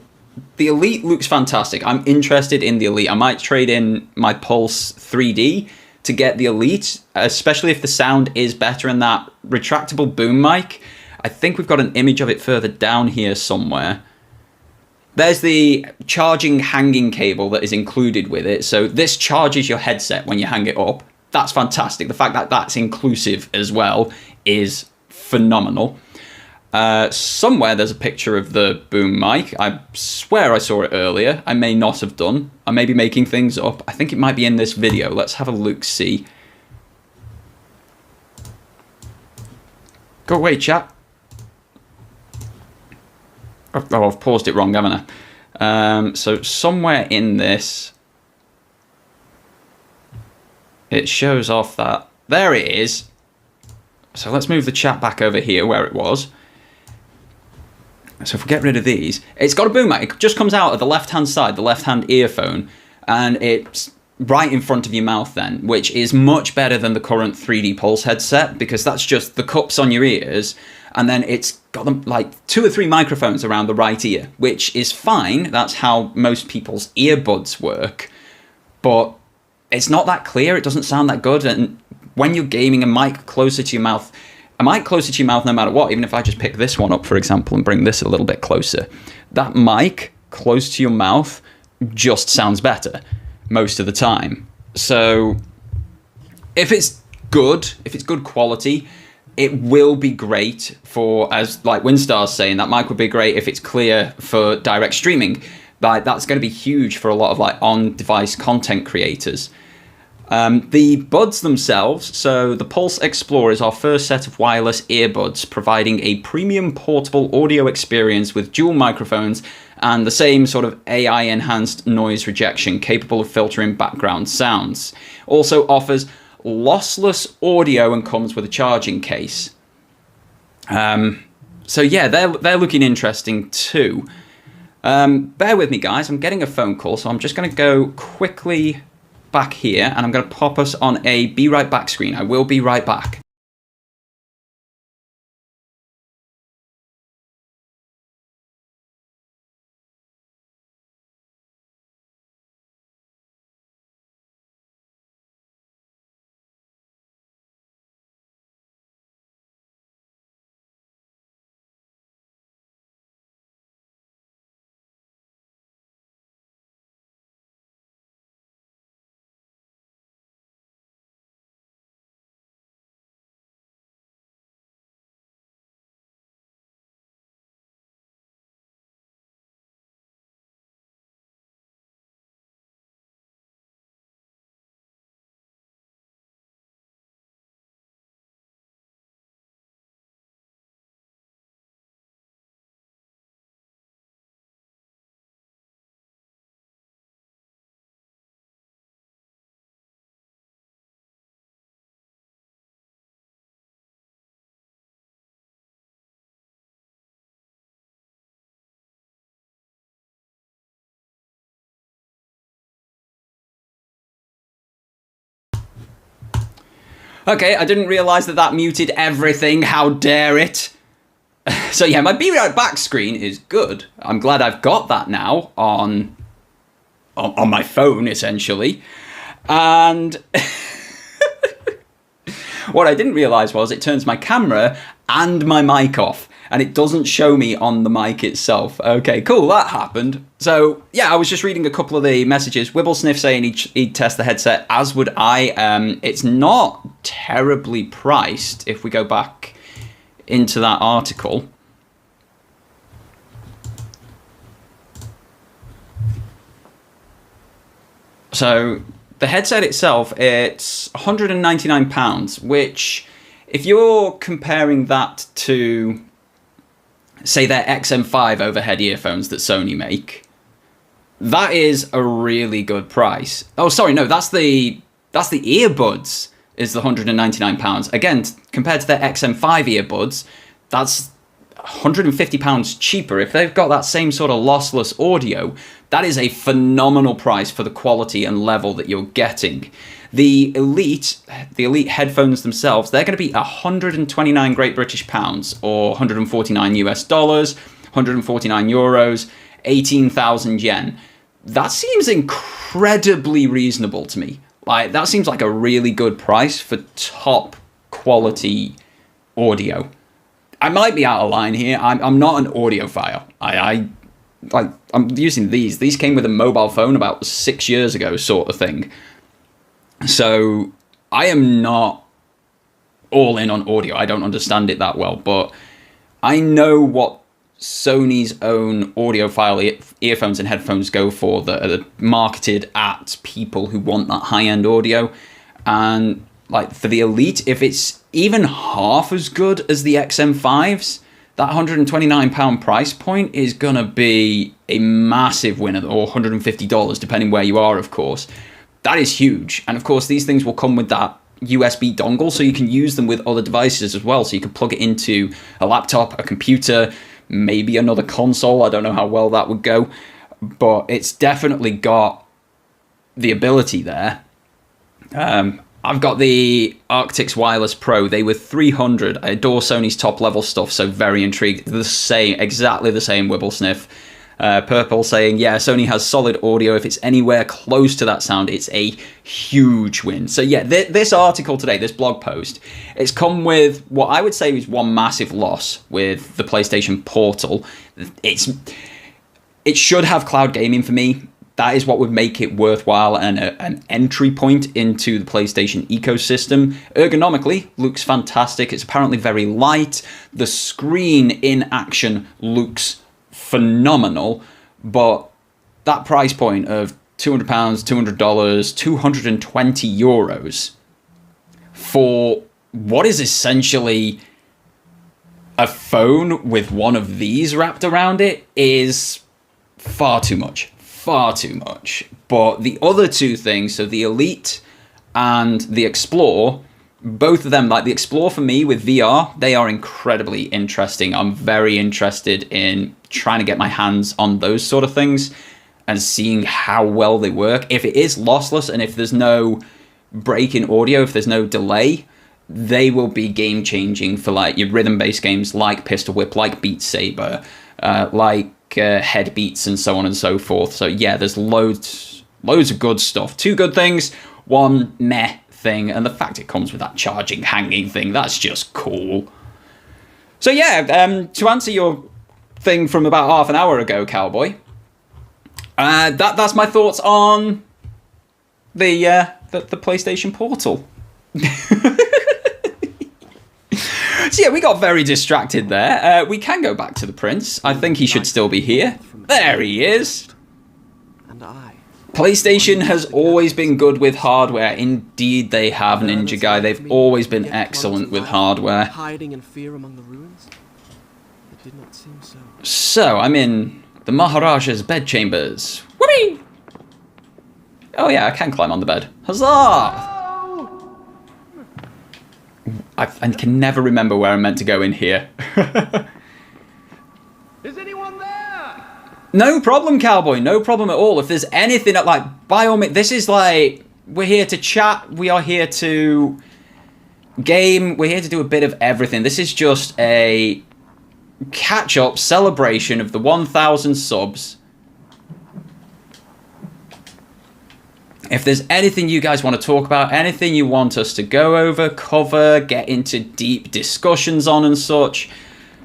The Elite looks fantastic. I'm interested in the Elite. I might trade in my Pulse 3D to get the Elite, especially if the sound is better in that retractable boom mic. I think we've got an image of it further down here somewhere. There's the charging hanging cable that is included with it. So this charges your headset when you hang it up. That's fantastic. The fact that that's inclusive as well is phenomenal. Somewhere there's a picture of the boom mic. I swear I saw it earlier. I may not have done. I may be making things up. I think it might be in this video. Let's have a look-see. Go away, chat. Oh, I've paused it wrong, haven't I? So somewhere in this, it shows off that. There it is. So let's move the chat back over here where it was. So if we get rid of these, it's got a boom mic. It just comes out of the left-hand side, the left-hand earphone. and it's right in front of your mouth then, which is much better than the current 3D Pulse headset, because that's just the cups on your ears, and then it's got them like 2 or 3 microphones around the right ear, which is fine. That's how most people's earbuds work, but it's not that clear. It doesn't sound that good. And when you're gaming, a mic closer to your mouth no matter what, even if I just pick this one up, for example, and bring this a little bit closer, that mic close to your mouth just sounds better most of the time. So if it's good quality, it will be great for, as like Winstar's saying, that mic would be great if it's clear for direct streaming. Like, that's going to be huge for a lot of like on-device content creators. The buds themselves, so the Pulse Explorer is our first set of wireless earbuds, providing a premium portable audio experience with dual microphones and the same sort of AI-enhanced noise rejection, capable of filtering background sounds. Also offers lossless audio and comes with a charging case. So yeah, they're looking interesting too. Bear with me, guys. I'm getting a phone call, so I'm just going to go quickly back here, and I'm going to pop us on a be right back screen. I will be right back. Okay, I didn't realise that muted everything. How dare it? So yeah, my Be Right Back screen is good. I'm glad I've got that now on my phone, essentially. And what I didn't realise was it turns my camera and my mic off, and it doesn't show me on the mic itself. Okay, cool, that happened. So yeah, I was just reading a couple of the messages. Wibblesniff saying he'd test the headset, as would I. It's not terribly priced if we go back into that article. So the headset itself, it's £199, which if you're comparing that to, say, their XM5 overhead earphones that Sony make, that is a really good price. Oh, sorry, no, that's the earbuds is the £199. Again, compared to their XM5 earbuds, that's £150 cheaper. If they've got that same sort of lossless audio, that is a phenomenal price for the quality and level that you're getting. The Elite headphones themselves, they're going to be 129 Great British pounds, or 149 US dollars, 149 euros, 18,000 yen. That seems incredibly reasonable to me. Like, that seems like a really good price for top quality audio. I might be out of line here. I'm not an audiophile. I'm using these. These came with a mobile phone about 6 years ago, sort of thing. So I am not all in on audio. I don't understand it that well, but I know what Sony's own audiophile earphones and headphones go for, that are marketed at people who want that high-end audio. And like for the Elite, if it's even half as good as the XM5s, that £129 price point is going to be a massive winner, or $150, depending where you are, of course. That is huge. And of course, these things will come with that USB dongle, so you can use them with other devices as well. So you can plug it into a laptop, a computer, maybe another console. I don't know how well that would go, but it's definitely got the ability there. I've got the Arctix Wireless Pro. They were 300. I adore Sony's top level stuff, so very intrigued. The same, exactly the same Wibble Sniff. Purple saying, yeah, Sony has solid audio. If it's anywhere close to that sound, it's a huge win. So yeah, this article today, this blog post, it's come with what I would say is one massive loss with the PlayStation Portal. It should have cloud gaming for me. That is what would make it worthwhile and an entry point into the PlayStation ecosystem. Ergonomically, looks fantastic. It's apparently very light. The screen in action looks phenomenal. But that price point of £200, $200, 220 euros for what is essentially a phone with one of these wrapped around it is far too much. Far too much. But the other two things, so the Elite and the Explore, both of them, like the Explore for me with VR, they are incredibly interesting. I'm very interested in trying to get my hands on those sort of things and seeing how well they work. If it is lossless and if there's no break in audio, if there's no delay, they will be game changing for like your rhythm-based games like Pistol Whip, like Beat Saber, like head beats and so on and so forth. So yeah, there's loads of good stuff. Two good things, one meh thing, and the fact it comes with that charging hanging thing, that's just cool. So yeah, to answer your thing from about half an hour ago, Cowboy, that's my thoughts on the PlayStation Portal. So yeah, we got very distracted there. We can go back to the Prince. I think he should still be here. There he is. And I. PlayStation has always been good with hardware. Indeed, they have, Ninja Guy. They've always been excellent with hardware. Hiding in fear among the ruins? It did not seem so. So, I'm in the Maharaja's bedchambers. Whoopee! Oh yeah, I can climb on the bed. Huzzah! I can never remember where I'm meant to go in here. Is anyone there? No problem, Cowboy. No problem at all. If there's anything that, like, by all means, this is like, we're here to chat. We are here to game. We're here to do a bit of everything. This is just a catch-up celebration of the 1,000 subs. If there's anything you guys want to talk about, anything you want us to go over, cover, get into deep discussions on and such,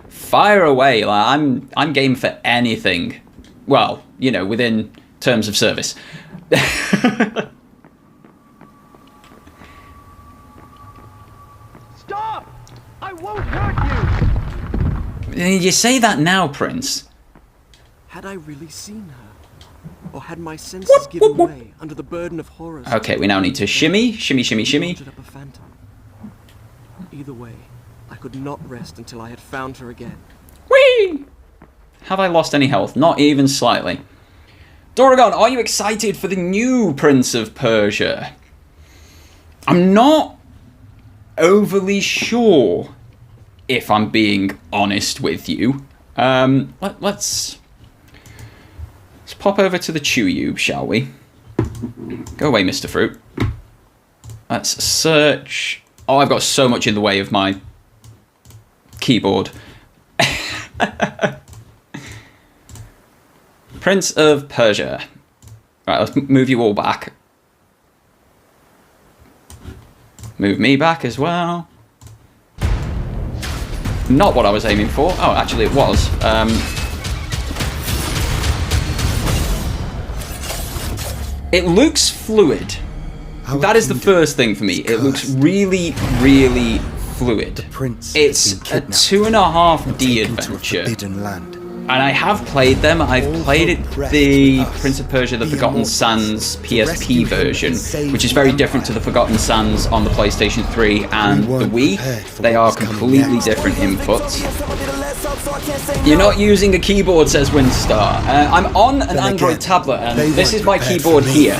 fire away. Like, I'm game for anything. Well, you know, within terms of service. Stop! I won't hurt you! You say that now, Prince. Had I really seen her? Or had my senses given way under the burden of horrors? Okay, we now need to shimmy, shimmy, shimmy, shimmy. Up a phantom. Either way, I could not rest until I had found her again. Whee! Have I lost any health? Not even slightly. Doragon, are you excited for the new Prince of Persia? I'm not overly sure, if I'm being honest with you. Let's pop over to the Chewyube, shall we? Go away, Mr. Fruit. Let's search. Oh, I've got so much in the way of my keyboard. Prince of Persia. Right, let's move you all back. Move me back as well. Not what I was aiming for. Oh, actually it was. It looks fluid. That is the first thing for me. It looks really, really fluid. It's a 2.5D adventure. And I have played them. I've played the Prince of Persia, the Forgotten Sands PSP version, which is very different to the Forgotten Sands on the PlayStation 3 and the Wii. They are completely different inputs. You're not using a keyboard, says Windstar. I'm on an Android tablet, and this is my keyboard here.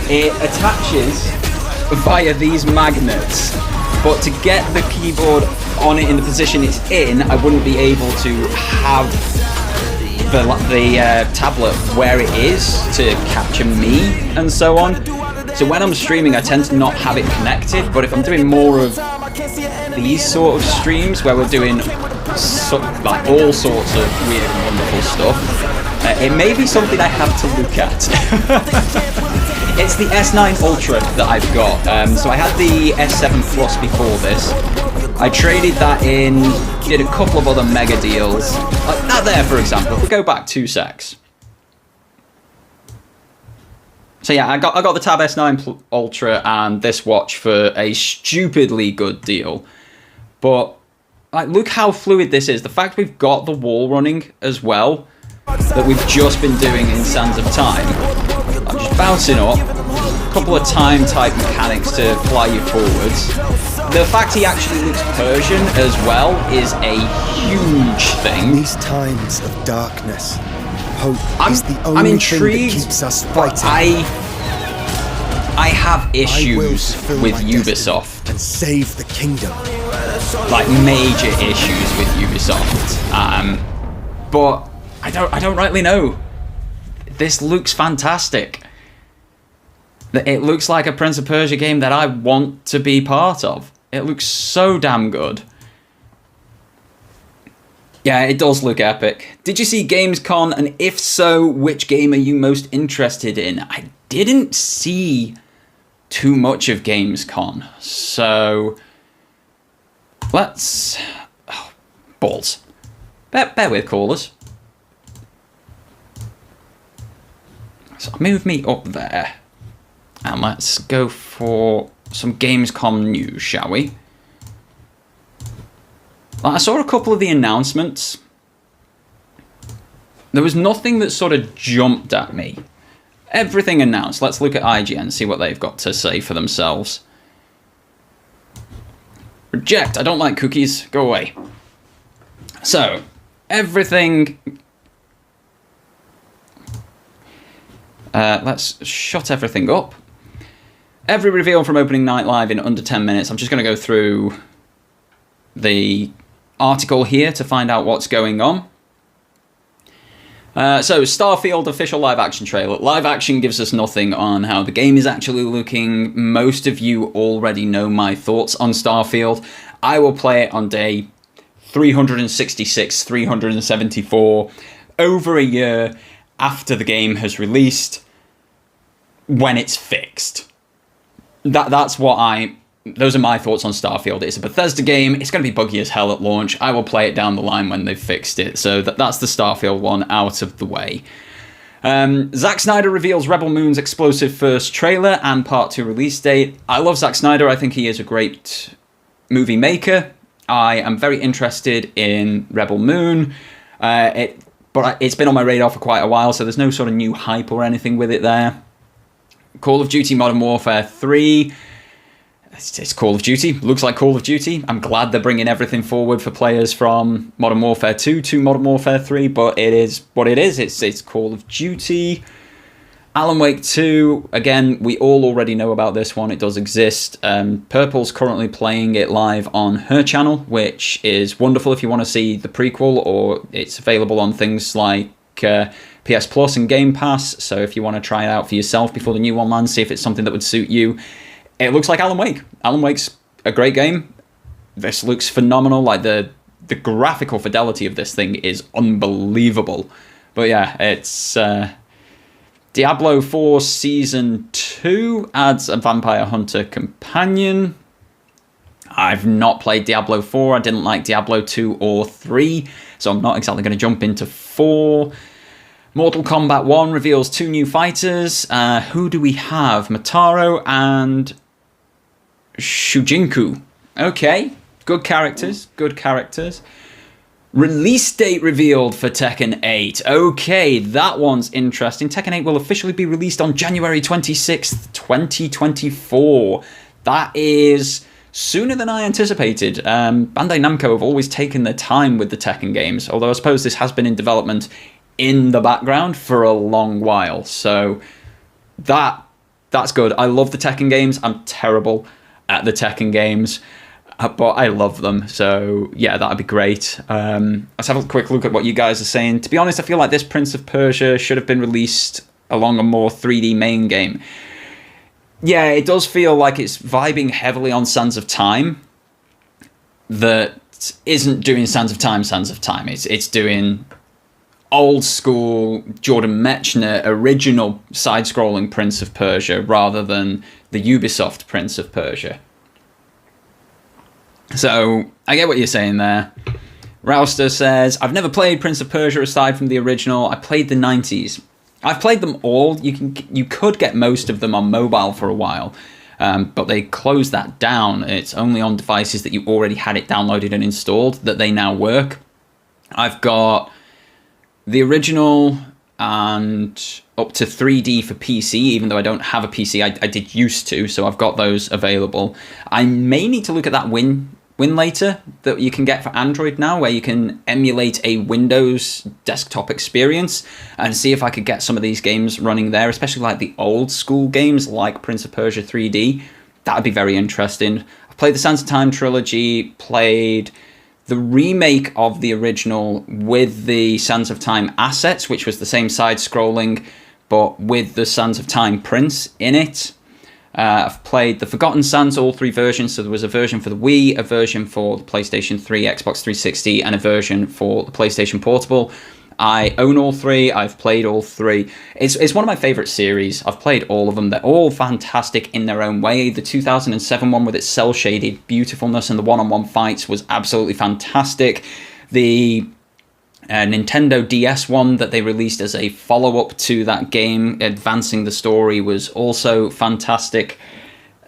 It attaches via these magnets, but to get the keyboard on it in the position it's in, I wouldn't be able to have the tablet where it is to capture me and so on. So when I'm streaming, I tend to not have it connected, but if I'm doing more of these sort of streams where we're doing like all sorts of weird and wonderful stuff, it may be something I have to look at. It's the S9 Ultra that I've got. So I had the S7 Plus before this. I traded that in, did a couple of other mega deals. Like that there, for example. If we go back 2 secs. So yeah, I got the Tab S9 Ultra and this watch for a stupidly good deal. But like, look how fluid this is. The fact we've got the wall running as well, that we've just been doing in Sands of Time. I'm just bouncing up, a couple of time type mechanics to fly you forwards. The fact he actually looks Persian as well is a huge thing. In these times of darkness, hope is the only thing that keeps us fighting. I have issues with Ubisoft and save the kingdom. Like major issues with Ubisoft. But I don't rightly know. This looks fantastic. It looks like a Prince of Persia game that I want to be part of. It looks so damn good. Yeah, it does look epic. Did you see Gamescom? And if so, which game are you most interested in? I didn't see too much of Gamescom. So let's... Oh, balls. Bear with, callers. So move me up there. And let's go for some Gamescom news, shall we? I saw a couple of the announcements. There was nothing that sort of jumped at me. Everything announced. Let's look at IGN, see what they've got to say for themselves. Reject. I don't like cookies. Go away. So, everything... let's shut everything up. Every reveal from opening night live in under 10 minutes. I'm just going to go through the article here to find out what's going on. So, Starfield official live action trailer. Live action gives us nothing on how the game is actually looking. Most of you already know my thoughts on Starfield. I will play it on day 366, 374, over a year after the game has released, when it's fixed. Those are my thoughts on Starfield. It's a Bethesda game. It's going to be buggy as hell at launch. I will play it down the line when they've fixed it. So that's the Starfield one out of the way. Zack Snyder reveals Rebel Moon's explosive first trailer and Part 2 release date. I love Zack Snyder. I think he is a great movie maker. I am very interested in Rebel Moon. But it's been on my radar for quite a while, so there's no sort of new hype or anything with it there. Call of Duty Modern Warfare 3. It's Call of Duty. Looks like Call of Duty. I'm glad they're bringing everything forward for players from Modern Warfare 2 to Modern Warfare 3, but it is what it is. It's Call of Duty. Alan Wake 2, again, we all already know about this one. It does exist. Purple's currently playing it live on her channel, which is wonderful if you want to see the prequel, or it's available on things like PS Plus and Game Pass. So if you want to try it out for yourself before the new one lands, see if it's something that would suit you. It looks like Alan Wake. Alan Wake's a great game. This looks phenomenal. Like the graphical fidelity of this thing is unbelievable. But yeah, it's Diablo 4 Season 2 adds a Vampire Hunter companion. I've not played Diablo 4. I didn't like Diablo 2 or 3, so I'm not exactly going to jump into 4. Mortal Kombat 1 reveals 2 new fighters. Who do we have? Mataro and Shujinku. Okay, good characters, good characters. Release date revealed for Tekken 8. Okay, that one's interesting. Tekken 8 will officially be released on January 26th, 2024. That is sooner than I anticipated. Bandai Namco have always taken their time with the Tekken games, although I suppose this has been in development in the background for a long while. So that's good. I love the Tekken games. I'm terrible at the Tekken games. but I love them. So yeah, that'd be great. Let's have a quick look at what you guys are saying. To be honest, I feel like this Prince of Persia should have been released along a more 3D main game. Yeah, it does feel like it's vibing heavily on Sands of Time that isn't doing Sands of Time. It's doing old school Jordan Mechner original side-scrolling Prince of Persia rather than the Ubisoft Prince of Persia. So I get what you're saying there. Rouster says, I've never played Prince of Persia aside from the original. I played the 90s. I've played them all. You could get most of them on mobile for a while, but they closed that down. It's only on devices that you already had it downloaded and installed that they now work. I've got the original and up to 3D for PC, even though I don't have a PC. I did used to, so I've got those available. I may need to look at that Win later that you can get for Android now, where you can emulate a Windows desktop experience, and see if I could get some of these games running there, especially like the old school games like Prince of Persia 3D. That would be very interesting. I played the Sands of Time trilogy, played the remake of the original with the Sands of Time assets, which was the same side-scrolling, but with the Sands of Time Prince in it. I've played the Forgotten Sands, all three versions. So there was a version for the Wii, a version for the PlayStation 3, Xbox 360, and a version for the PlayStation Portable. I own all three. I've played all three. It's one of my favorite series. I've played all of them. They're all fantastic in their own way. The 2007 one with its cel-shaded beautifulness and the one-on-one fights was absolutely fantastic. The Nintendo DS one that they released as a follow-up to that game, advancing the story, was also fantastic.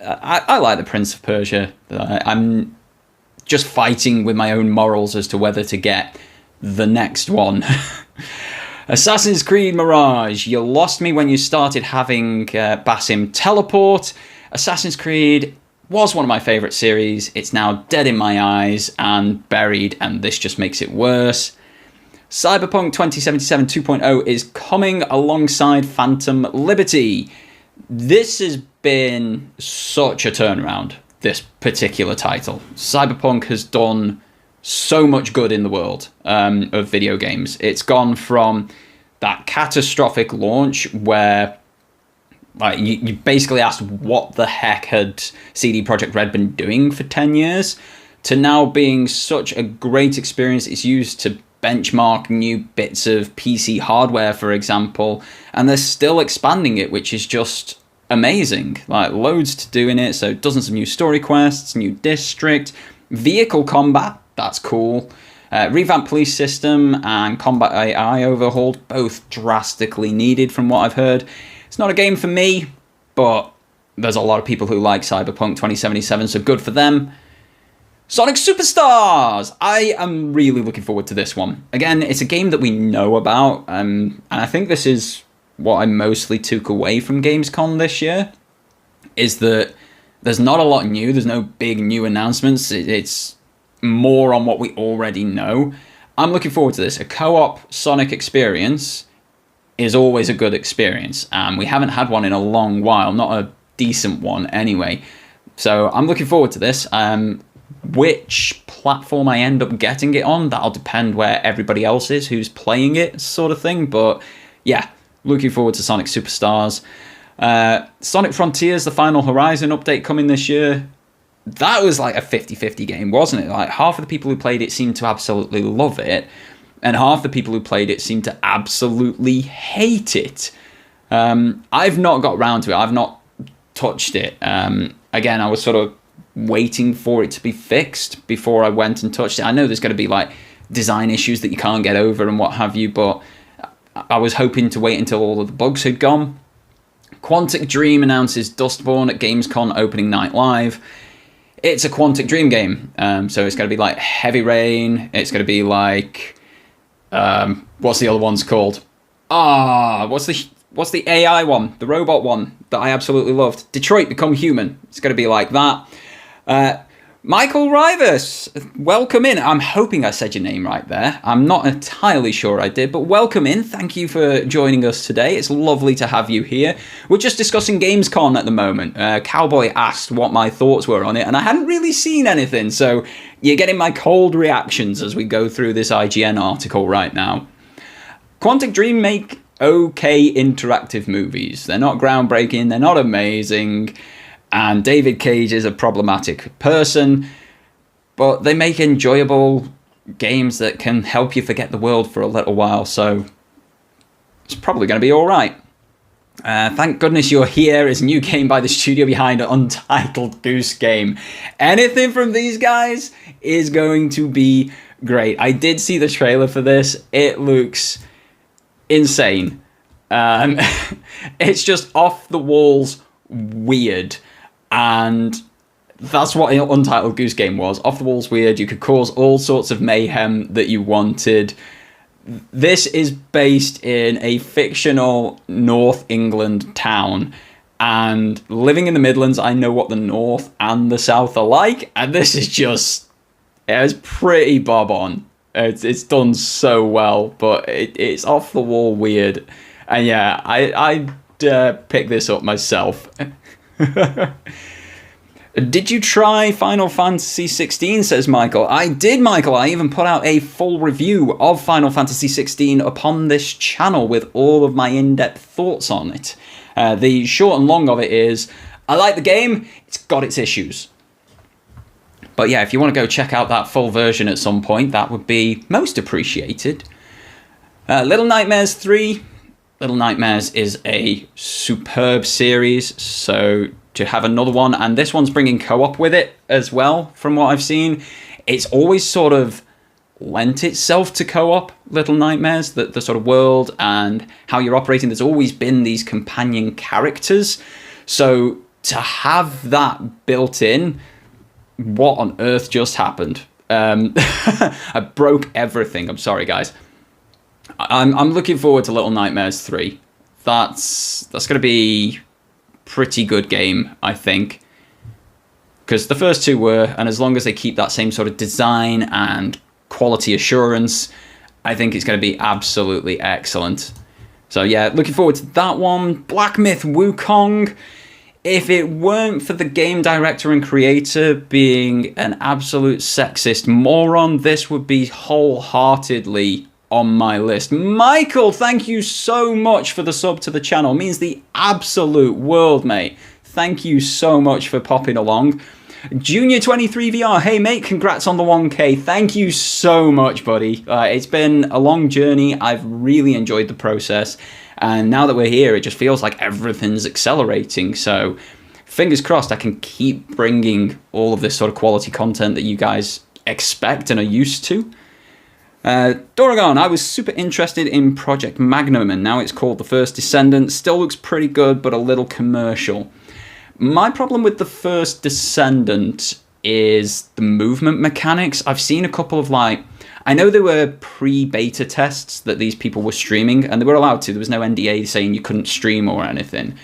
I like the Prince of Persia. I'm just fighting with my own morals as to whether to get the next one. Assassin's Creed Mirage. You lost me when you started having Basim teleport. Assassin's Creed was one of my favourite series. It's now dead in my eyes and buried, and this just makes it worse. Cyberpunk 2077 2.0 is coming alongside Phantom Liberty. This has been such a turnaround, this particular title. Cyberpunk has done so much good in the world of video games. It's gone from that catastrophic launch where like you basically asked what the heck had CD Projekt Red been doing for 10 years, to now being such a great experience. It's used to benchmark new bits of PC hardware, for example, and they're still expanding it, which is just amazing. Like, loads to do in it, so dozens of new story quests, new district, vehicle combat, that's cool, revamped police system and combat AI overhauled, both drastically needed from what I've heard. It's not a game for me, but there's a lot of people who like Cyberpunk 2077, so good for them. Sonic Superstars! I am really looking forward to this one. Again, it's a game that we know about, and I think this is what I mostly took away from Gamescom this year, is that there's not a lot new, there's no big new announcements, it's more on what we already know. I'm looking forward to this. A co-op Sonic experience is always a good experience, and we haven't had one in a long while, not a decent one anyway. So I'm looking forward to this. Which platform I end up getting it on, that'll depend where everybody else is who's playing it, sort of thing. But yeah, looking forward to Sonic Superstars. Sonic Frontiers, the Final Horizon update coming this year. That was like a 50-50 game, wasn't it? Like, half of the people who played it seemed to absolutely love it, and half the people who played it seemed to absolutely hate it. I've not got round to it. I've not touched it. Again, I was sort of waiting for it to be fixed before I went and touched it. I know there's going to be like design issues that you can't get over and what have you, but I was hoping to wait until all of the bugs had gone. Quantic Dream announces Dustborn at Gamescom opening night live. It's a Quantic Dream game, so it's going to be like Heavy Rain. It's going to be like what's the other one's called? What's the AI one, the robot one that I absolutely loved? Detroit Become Human. It's going to be like that. Michael Rivas, welcome in. I'm hoping I said your name right there. I'm not entirely sure I did, but welcome in. Thank you for joining us today. It's lovely to have you here. We're just discussing Gamescom at the moment. Cowboy asked what my thoughts were on it, and I hadn't really seen anything, so you're getting my cold reactions as we go through this IGN article right now. Quantic Dream make okay interactive movies. They're not groundbreaking, they're not amazing, and David Cage is a problematic person, but they make enjoyable games that can help you forget the world for a little while, so it's probably going to be alright. Thank goodness You're Here is a new game by the studio behind Untitled Goose Game. Anything from these guys is going to be great. I did see the trailer for this. It looks insane. It's just off the walls weird. And that's what Untitled Goose Game was. Off the walls weird. You could cause all sorts of mayhem that you wanted. This is based in a fictional North England town. And living in the Midlands, I know what the North and the South are like. And this is just... it's pretty bob on. It's done so well. But it's off the wall weird. And yeah, I'd pick this up myself. Did you try Final Fantasy 16, says Michael. I did, Michael. I even put out a full review of Final Fantasy 16 upon this channel with all of my in-depth thoughts on it. The short and long of it is, I like the game, it's got its issues. But yeah, if you want to go check out that full version at some point, that would be most appreciated. Little Nightmares 3. Little Nightmares is a superb series, so to have another one, and this one's bringing co-op with it as well, from what I've seen. It's always sort of lent itself to co-op, Little Nightmares, the sort of world and how you're operating. There's always been these companion characters, so to have that built in, what on earth just happened? I broke everything, I'm sorry guys. I'm looking forward to Little Nightmares 3. That's going to be pretty good game, I think. Because the first two were, and as long as they keep that same sort of design and quality assurance, I think it's going to be absolutely excellent. So yeah, looking forward to that one. Black Myth Wukong. If it weren't for the game director and creator being an absolute sexist moron, this would be wholeheartedly on my list. Michael, thank you so much for the sub to the channel. It means the absolute world, mate. Thank you so much for popping along. Junior 23 VR, hey mate, congrats on the 1K. Thank you so much, buddy. It's been a long journey. I've really enjoyed the process. And now that we're here, it just feels like everything's accelerating. So fingers crossed I can keep bringing all of this sort of quality content that you guys expect and are used to. Doragon, I was super interested in Project Magnum, and now it's called The First Descendant. Still looks pretty good, but a little commercial. My problem with The First Descendant is the movement mechanics. I've seen a couple of, I know there were pre-beta tests that these people were streaming, and they were allowed to. There was no NDA saying you couldn't stream or anything.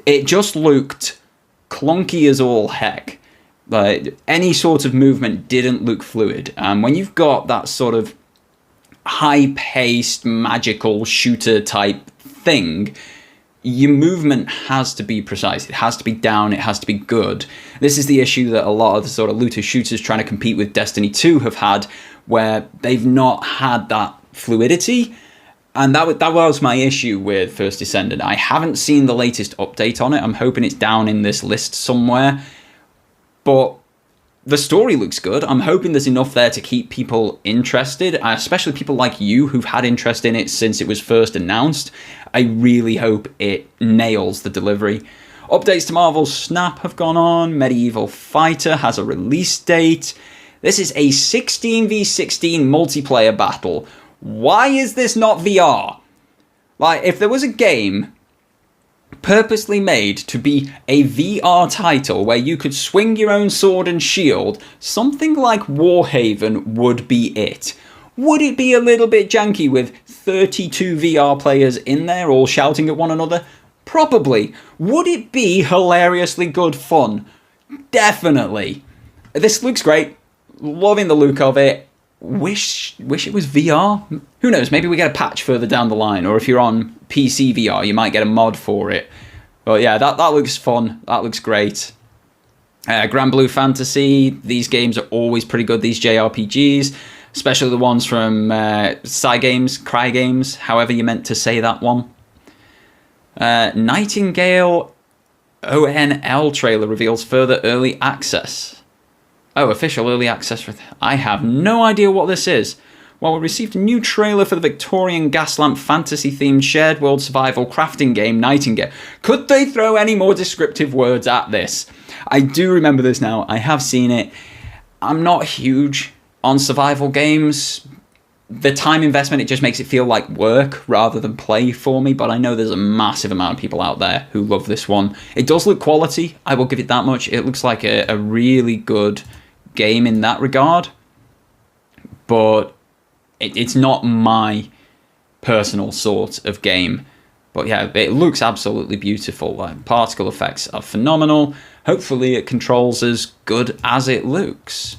It just looked clunky as all heck. Any sort of movement didn't look fluid. When you've got that sort of high-paced, magical shooter type thing, your movement has to be precise. It has to be down. It has to be good. This is the issue that a lot of the sort of looter shooters trying to compete with Destiny 2 have had, where they've not had that fluidity. And that was my issue with First Descendant. I haven't seen the latest update on it. I'm hoping it's down in this list somewhere. But the story looks good. I'm hoping there's enough there to keep people interested, especially people like you who've had interest in it since it was first announced. I really hope it nails the delivery. Updates to Marvel's Snap have gone on. Medieval Fighter has a release date. This is a 16v16 multiplayer battle. Why is this not VR? If there was a game purposely made to be a VR title where you could swing your own sword and shield, something like Warhaven would be it. Would it be a little bit janky with 32 VR players in there all shouting at one another? Probably. Would it be hilariously good fun? Definitely. This looks great. Loving the look of it. Wish it was VR. Who knows? Maybe we get a patch further down the line, or if you're on PC VR, you might get a mod for it. But yeah, that looks fun. That looks great. Grand Blue Fantasy. These games are always pretty good. These JRPGs, especially the ones from Cry Games, however you meant to say that one. Nightingale ONL trailer reveals further early access. Oh, official early access. I have no idea what this is. Well, we received a new trailer for the Victorian Gaslamp fantasy-themed shared world survival crafting game Nightingale. Could they throw any more descriptive words at this? I do remember this now. I have seen it. I'm not huge on survival games. The time investment, it just makes it feel like work rather than play for me, but I know there's a massive amount of people out there who love this one. It does look quality, I will give it that much. It looks like a really good game in that regard, but it's not my personal sort of game. But yeah, it looks absolutely beautiful. Like, particle effects are phenomenal. Hopefully it controls as good as it looks.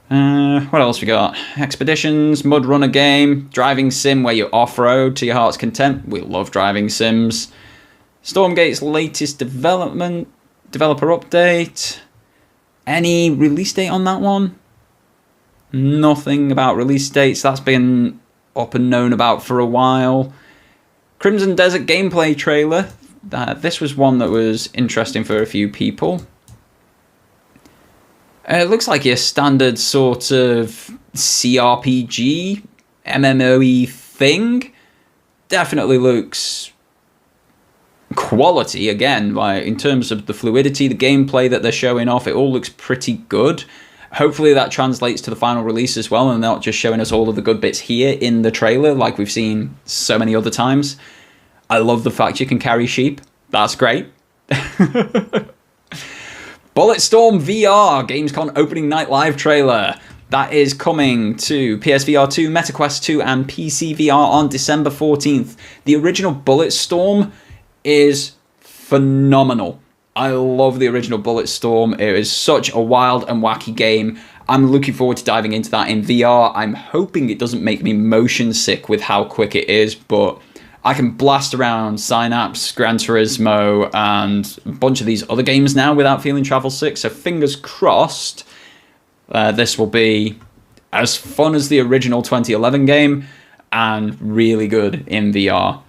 What else we got? Expeditions, Mud Runner game, driving sim where you off-road to your heart's content. We love driving sims. Stormgate's latest developer update. Any release date on that one? Nothing about release dates. That's been up and known about for a while. Crimson Desert gameplay trailer. This was one that was interesting for a few people. It looks like your standard sort of CRPG, MMOE thing. Definitely looks quality, again, like in terms of the fluidity, the gameplay that they're showing off, it all looks pretty good. Hopefully that translates to the final release as well, and not just showing us all of the good bits here in the trailer like we've seen so many other times. I love the fact you can carry sheep. That's great. Bulletstorm VR, Gamescom opening night live trailer. That is coming to PSVR 2, MetaQuest 2, and PC VR on December 14th. The original Bulletstorm is phenomenal. I love the original Bulletstorm. It is such a wild and wacky game. I'm looking forward to diving into that in VR. I'm hoping it doesn't make me motion sick with how quick it is, but I can blast around Synapse, Gran Turismo, and a bunch of these other games now without feeling travel sick, so fingers crossed this will be as fun as the original 2011 game and really good in VR.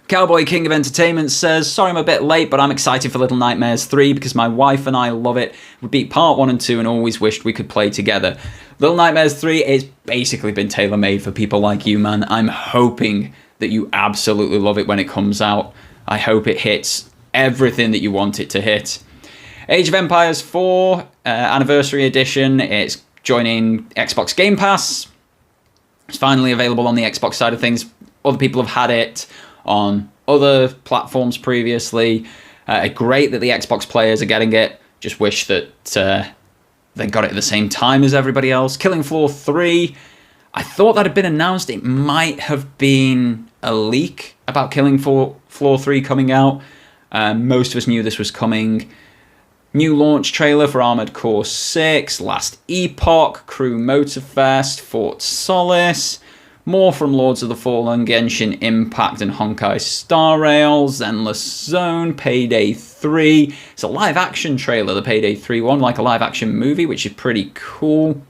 Cowboy King of Entertainment says, sorry I'm a bit late, but I'm excited for Little Nightmares 3 because my wife and I love it. We beat part 1 and 2 and always wished we could play together. Little Nightmares 3 has basically been tailor-made for people like you, man. I'm hoping that you absolutely love it when it comes out. I hope it hits everything that you want it to hit. Age of Empires 4 Anniversary Edition. It's joining Xbox Game Pass. It's finally available on the Xbox side of things. Other people have had it on other platforms previously. Great that the Xbox players are getting it. Just wish that they got it at the same time as everybody else. Killing Floor 3. I thought that had been announced. It might have been a leak about Killing Floor 3 coming out. Most of us knew this was coming. New launch trailer for Armored Core 6, Last Epoch, Crew Motorfest, Fort Solis. More from Lords of the Fallen, Genshin Impact and Honkai Star Rail, Zenless Zone, Payday 3. It's a live action trailer, the Payday 3 one, like a live action movie, which is pretty cool.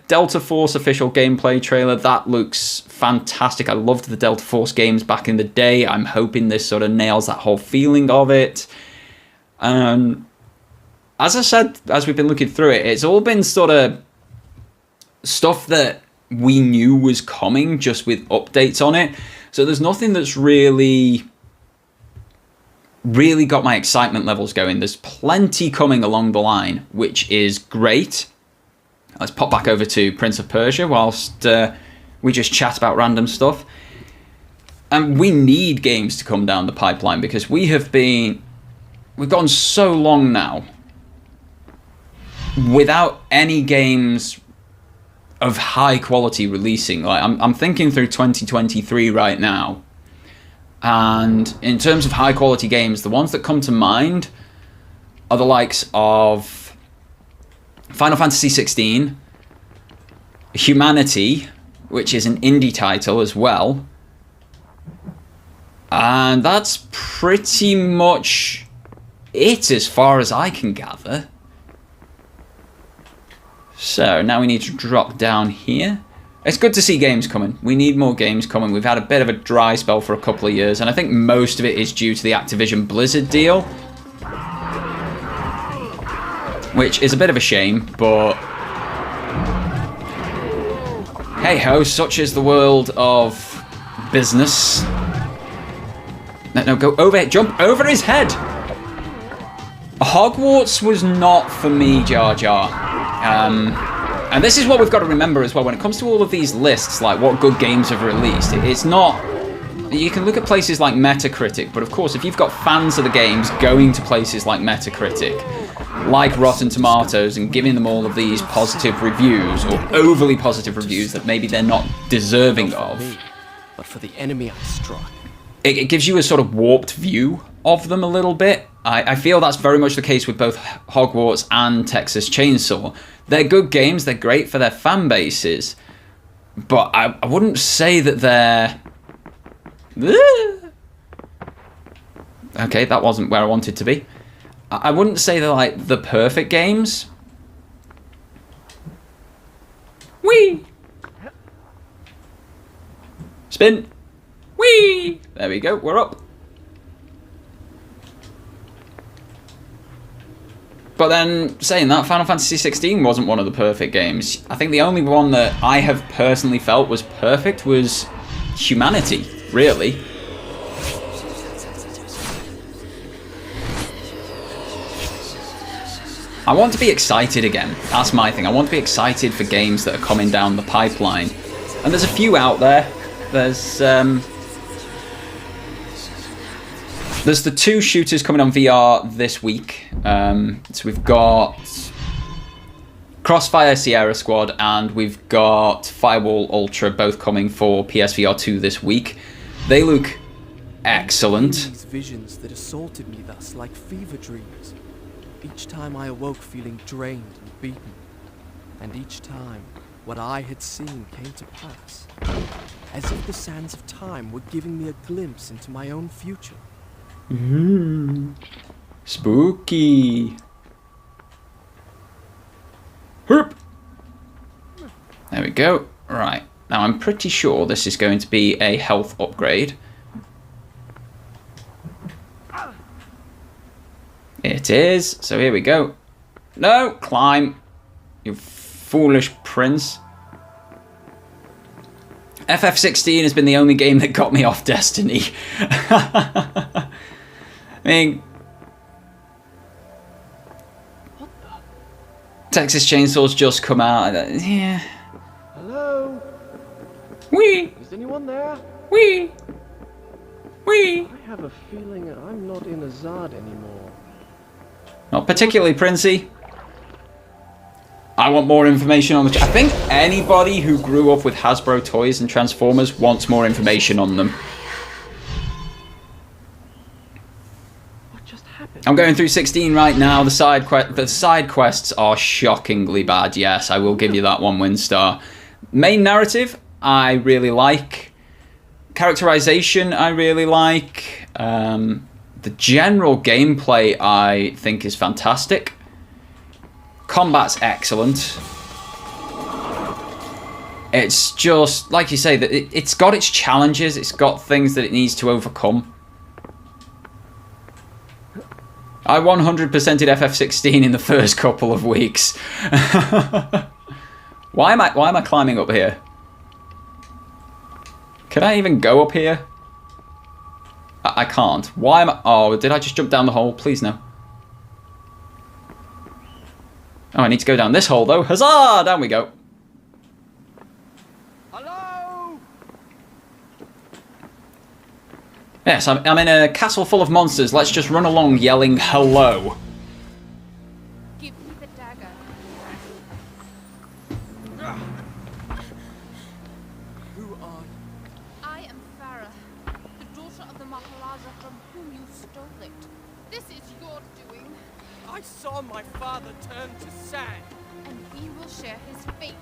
Delta Force official gameplay trailer. That looks fantastic. I loved the Delta Force games back in the day. I'm hoping this sort of nails that whole feeling of it. As I said, as we've been looking through it, it's all been sort of stuff that we knew was coming, just with updates on it. So there's nothing that's really got my excitement levels going. There's plenty coming along the line, which is great. Let's pop back over to Prince of Persia whilst we just chat about random stuff. And we need games to come down the pipeline because we've gone so long now without any games of high quality releasing. Like I'm thinking through 2023 right now, and in terms of high quality games, the ones that come to mind are the likes of Final Fantasy 16, Humanity, which is an indie title as well. And that's pretty much it as far as I can gather. So now we need to drop down here. It's good to see games coming. We need more games coming. We've had a bit of a dry spell for a couple of years, and I think most of it is due to the Activision Blizzard deal. Which is a bit of a shame, but hey-ho, such is the world of business. No, go over it. Jump over his head. Hogwarts was not for me, Jar Jar. And this is what we've got to remember as well. When it comes to all of these lists, like what good games have released, it's not... You can look at places like Metacritic, but of course, if you've got fans of the games going to places like Metacritic, like Rotten Tomatoes, and giving them all of these positive reviews, or overly positive reviews that maybe they're not deserving of... But for the enemy I struck. It gives you a sort of warped view of them a little bit. I feel that's very much the case with both Hogwarts and Texas Chainsaw. They're good games, they're great for their fan bases, but I wouldn't say that they're... Okay, that wasn't where I wanted to be. I wouldn't say they're like the perfect games. Whee! Spin! Whee! There we go, we're up. But then, saying that, Final Fantasy 16 wasn't one of the perfect games. I think the only one that I have personally felt was perfect was Humanity, really. I want to be excited again. That's my thing. I want to be excited for games that are coming down the pipeline. And there's a few out there. There's the 2 shooters coming on VR this week. So we've got Crossfire Sierra Squad and we've got Firewall Ultra, both coming for PSVR 2 this week. They look excellent. These visions that assaulted me thus like fever dreams. Each time I awoke feeling drained and beaten. And each time what I had seen came to pass. As if the sands of time were giving me a glimpse into my own future. Spooky. Herp. There we go. Right. Now I'm pretty sure this is going to be a health upgrade. It is. So here we go. No, climb. You foolish prince. FF16 has been the only game that got me off Destiny. I mean, Texas Chainsaw's just come out. Yeah. Hello? Wee! Is anyone there? Wee! Wee! I have a feeling I'm not in Azad anymore. Not particularly, Princey. I want more information on the... I think anybody who grew up with Hasbro toys and Transformers wants more information on them. What just happened? I'm going through 16 right now. The side quests are shockingly bad. Yes, I will give you that one, Winstar. Main narrative, I really like. Characterization, I really like. The general gameplay, I think, is fantastic. Combat's excellent. It's just, like you say, that it's got its challenges. It's got things that it needs to overcome. I 100%ed FF16 in the first couple of weeks. Why am I climbing up here? Can I even go up here? I can't. Why am I... Oh, did I just jump down the hole? Please no. Oh, I need to go down this hole, though. Huzzah! Down we go. Hello? Yes, I'm in a castle full of monsters. Let's just run along yelling hello. Give me the dagger. Who are you? I am Farah, the daughter of the Maharaja from whom you stole it. This is your doing. I saw my father turn to sand. and he will share his fate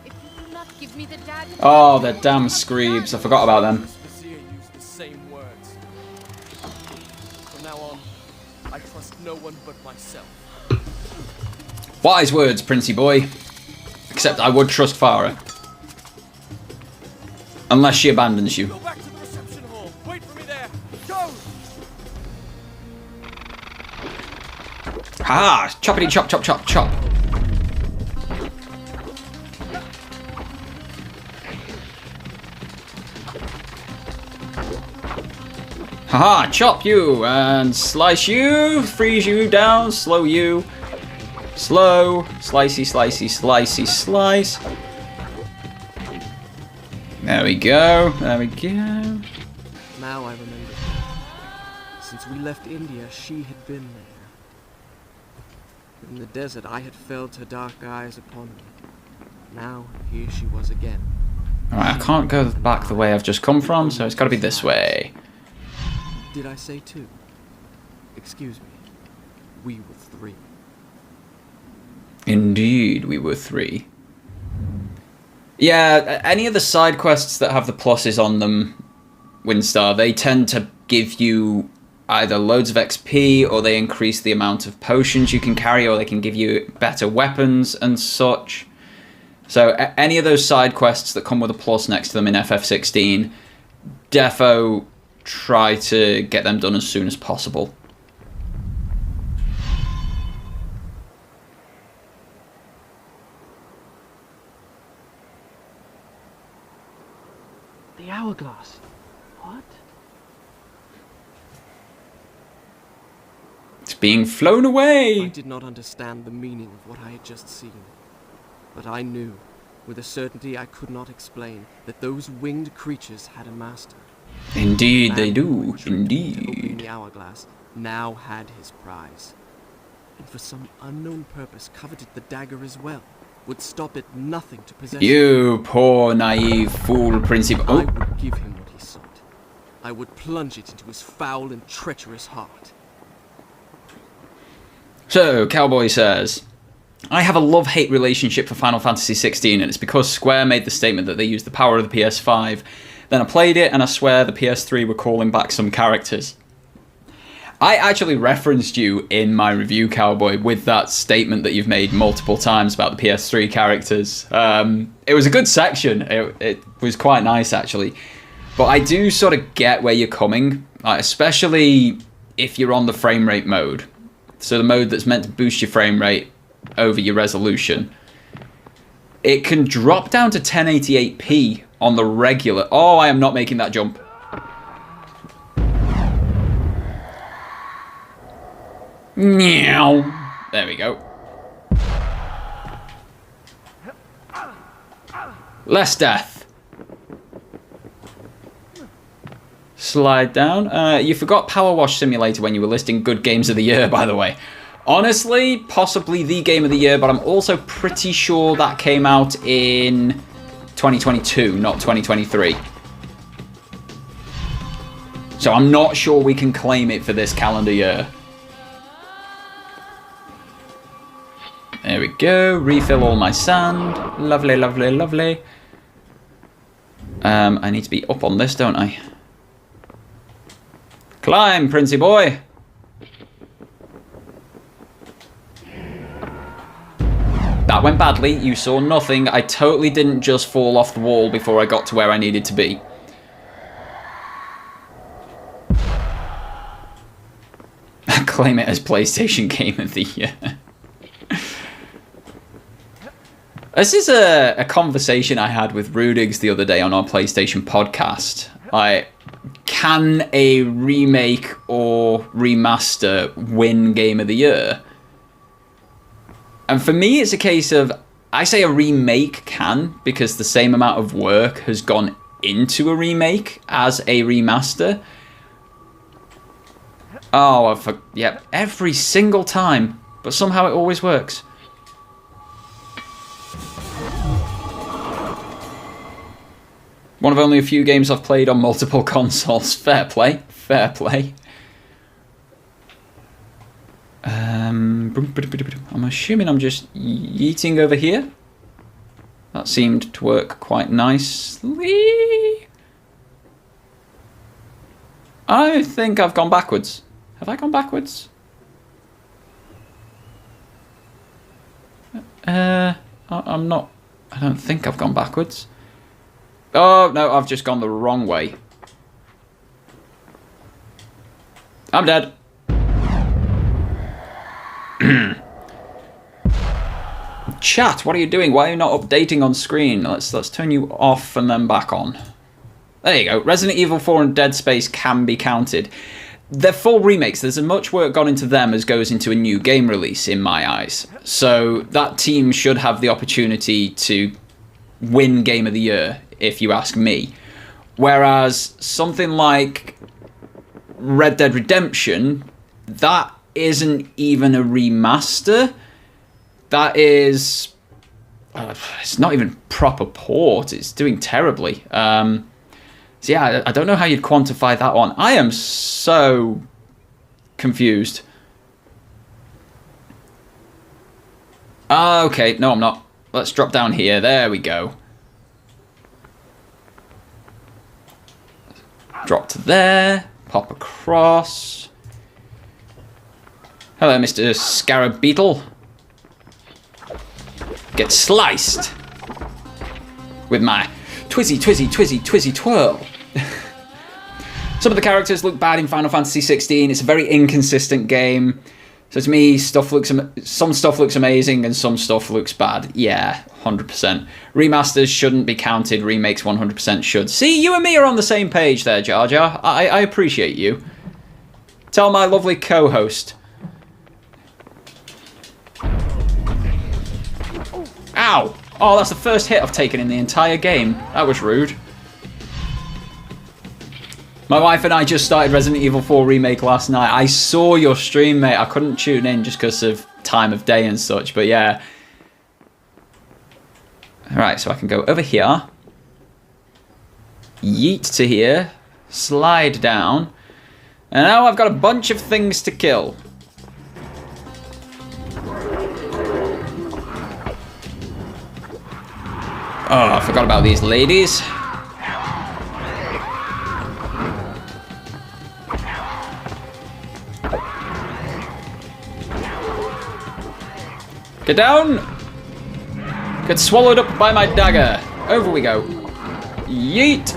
if you do not give me the dagger. Oh, the damn Screebs. I forgot about them. Vizier used the same words. From now on, I trust no one but myself. Wise words, Princey boy. Except I would trust Farah. Unless she abandons you. Go back to the reception hall. Wait for me there. Go! Ah, choppity chop chop chop chop. Haha, chop you and slice you, freeze you down, slow you. Slow, slicey, slicey, slicey, slice. There we go, there we go. Now I remember. Since we left India, she had been there. In the desert, I had felt her dark eyes upon me. Now, here she was again. Alright, I can't go back the way I've just come from, so it's got to be this way. Did I say two? Excuse me. We were three. Indeed, we were three. Yeah, any of the side quests that have the pluses on them, Winstar, they tend to give you either loads of XP, or they increase the amount of potions you can carry, or they can give you better weapons and such. So any of those side quests that come with a plus next to them in FF16, defo try to get them done as soon as possible. The hourglass. What? It's being flown away! I did not understand the meaning of what I had just seen. But I knew, with a certainty I could not explain, that those winged creatures had a master. Indeed they do, To open indeed. the hourglass now had his prize. And for some unknown purpose coveted the dagger as well. Would stop at nothing to possess it. You poor naive fool, Principal. I Oh, would give him what he sought. I would plunge it into his foul and treacherous heart. so, Cowboy says, I have a love-hate relationship for Final Fantasy XVI, and it's because Square made the statement that they used the power of the PS5. Then I played it, and I swear the PS3 were calling back some characters. I actually referenced you in my review, Cowboy, with that statement that you've made multiple times about the PS3 characters. It was a good section. It was quite nice, actually. But I do sort of get where you're coming, especially if you're on the frame rate mode. So the mode that's meant to boost your frame rate over your resolution. It can drop down to 1080p on the regular. Oh, I am not making that jump. Meow. There we go. Less death. Slide down. You forgot Power Wash Simulator when you were listing good games of the year, by the way. Honestly, possibly the game of the year, but I'm also pretty sure that came out in 2022, not 2023. So I'm not sure we can claim it for this calendar year. There we go. Refill all my sand. Lovely, lovely, lovely. I need to be up on this, don't I? Climb, Princey boy. That went badly. You saw nothing. I totally didn't just fall off the wall before I got to where I needed to be. Claim it as PlayStation Game of the Year. This is a conversation I had with Rudigs the other day on our PlayStation podcast. Can a remake or remaster win Game of the Year? And for me, it's a case of, I say a remake can, because the same amount of work has gone into a remake as a remaster. Oh, yep, every single time. But somehow it always works. One of only a few games I've played on multiple consoles. Fair play, fair play. I'm assuming I'm just yeeting over here. That seemed to work quite nicely. I think I've gone backwards. Have I gone backwards? I'm not... I don't think I've gone backwards. Oh, no, I've just gone the wrong way. I'm dead. Chat, what are you doing? Why are you not updating on screen? Let's turn you off and then back on. There you go. Resident Evil 4 and Dead Space can be counted. They're full remakes. There's as much work gone into them as goes into a new game release, in my eyes. So that team should have the opportunity to win Game of the Year, if you ask me. Whereas something like Red Dead Redemption, that isn't even a remaster. That is... it's not even proper port. It's doing terribly. So yeah, I don't know how you'd quantify that one. I am so confused. Okay, no I'm not. Let's drop down here. There we go. Drop to there. Pop across. Hello, Mr. Scarab Beetle. Get sliced with my twizzy, twizzy, twizzy, twizzy twirl. Some of the characters look bad in Final Fantasy 16. It's a very inconsistent game. So to me, some stuff looks amazing and some stuff looks bad. Yeah, 100%. Remasters shouldn't be counted. Remakes 100% should. See, you and me are on the same page there, Jar Jar. I appreciate you. Tell my lovely co-host. Ow! Oh, that's the first hit I've taken in the entire game. That was rude. My wife and I just started Resident Evil 4 Remake last night. I saw your stream, mate. I couldn't tune in just because of time of day and such, but yeah. Alright, so I can go over here. Yeet to here. Slide down. And now I've got a bunch of things to kill. Oh, I forgot about these ladies. Get down! Get swallowed up by my dagger. Over we go. Yeet!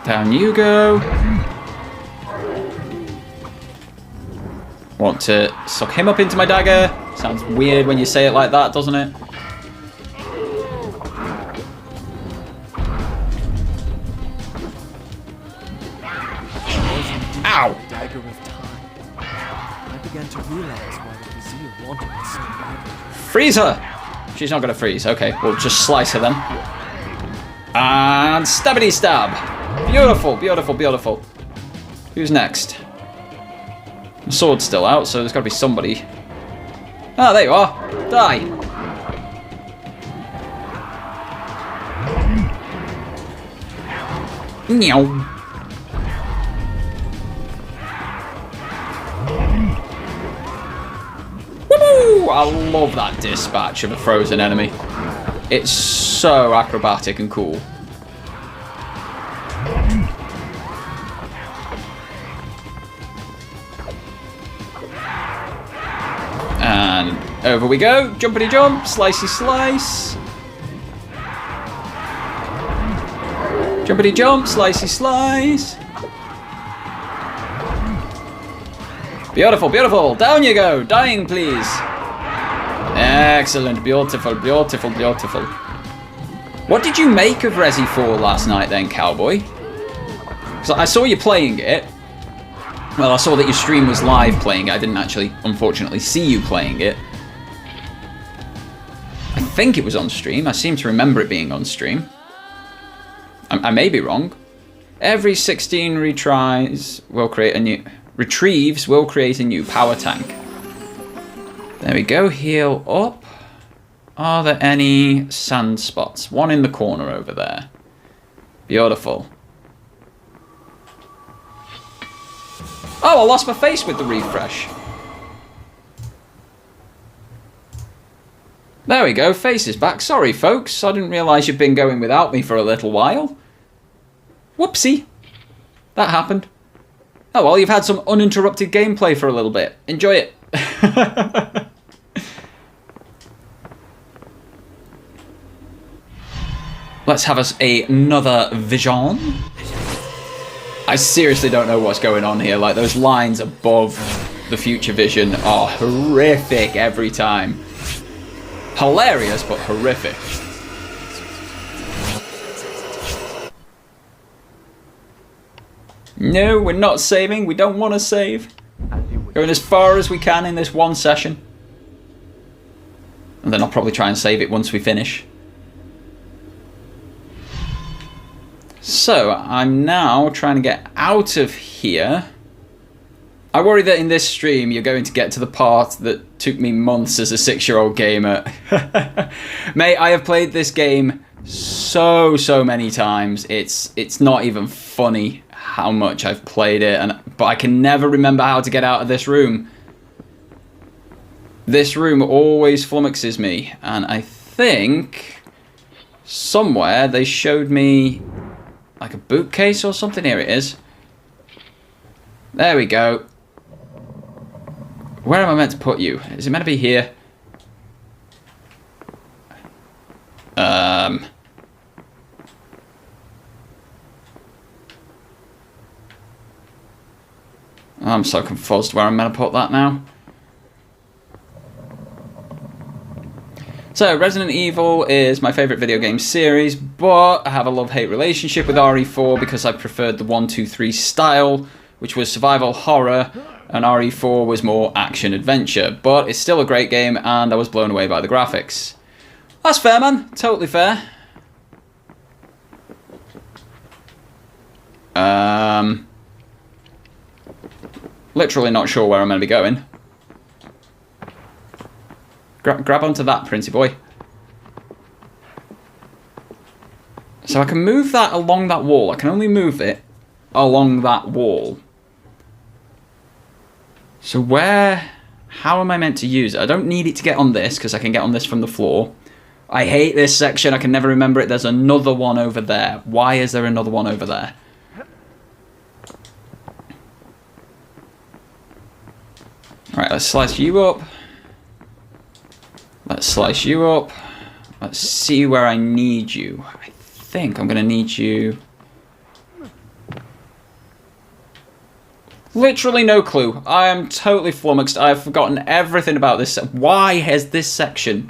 Down you go. Want to suck him up into my dagger. Sounds weird when you say it like that, doesn't it? Ow! Dagger of time. I began to realize why the Vizier wanted it so badly. Freeze her! She's not gonna freeze. Okay, we'll just slice her then. And stabbity stab! Beautiful, beautiful, beautiful. Who's next? The sword's still out, so there's gotta be somebody. Ah, there you are. Die. Meow. Woo! I love that dispatch of a frozen enemy. It's so acrobatic and cool. And over we go. Jumpity jump. Slicey slice. Jumpity jump. Slicey slice. Beautiful, beautiful. Down you go. Dying, please. Excellent. Beautiful, beautiful, beautiful. What did you make of Resi 4 last night then, Cowboy? Because I saw you playing it. Well, I saw that your stream was live playing it. I didn't actually, unfortunately, see you playing it. I think it was on stream. I seem to remember it being on stream. I may be wrong. Every 16 retries will create a new... Retrieves will create a new power tank. There we go. Heal up. Are there any sand spots? One in the corner over there. Beautiful. Oh, I lost my face with the refresh. There we go, face is back. Sorry, folks. I didn't realise you'd been going without me for a little while. Whoopsie. That happened. Oh, well, you've had some uninterrupted gameplay for a little bit. Enjoy it. Let's have us another vision. I seriously don't know what's going on here. Like, those lines above the future vision are horrific every time. Hilarious, but horrific. No, we're not saving. We don't want to save. Going as far as we can in this one session. And then I'll probably try and save it once we finish. So, I'm now trying to get out of here. I worry that in this stream you're going to get to the part that took me months as a 6-year-old gamer. Mate, I have played this game so many times. It's not even funny how much I've played it, but I can never remember how to get out of this room. This room always flummoxes me, and I think somewhere they showed me like a bookcase or something. Here it is. There we go. Where am I meant to put you? Is it meant to be here? I'm so confused where I'm meant to put that now. So, Resident Evil is my favourite video game series, but I have a love-hate relationship with RE4 because I preferred the 1-2-3 style, which was survival horror, and RE4 was more action-adventure. But it's still a great game, and I was blown away by the graphics. That's fair, man. Totally fair. Literally not sure where I'm going to be going. Grab onto that, Princey boy. So I can move that along that wall. I can only move it along that wall. So how am I meant to use it? I don't need it to get on this, because I can get on this from the floor. I hate this section. I can never remember it. There's another one over there. Why is there another one over there? Alright, let's slice you up. Let's slice you up. Let's see where I need you. I think I'm going to need you. Literally no clue. I am totally flummoxed. I have forgotten everything about this. Why has this section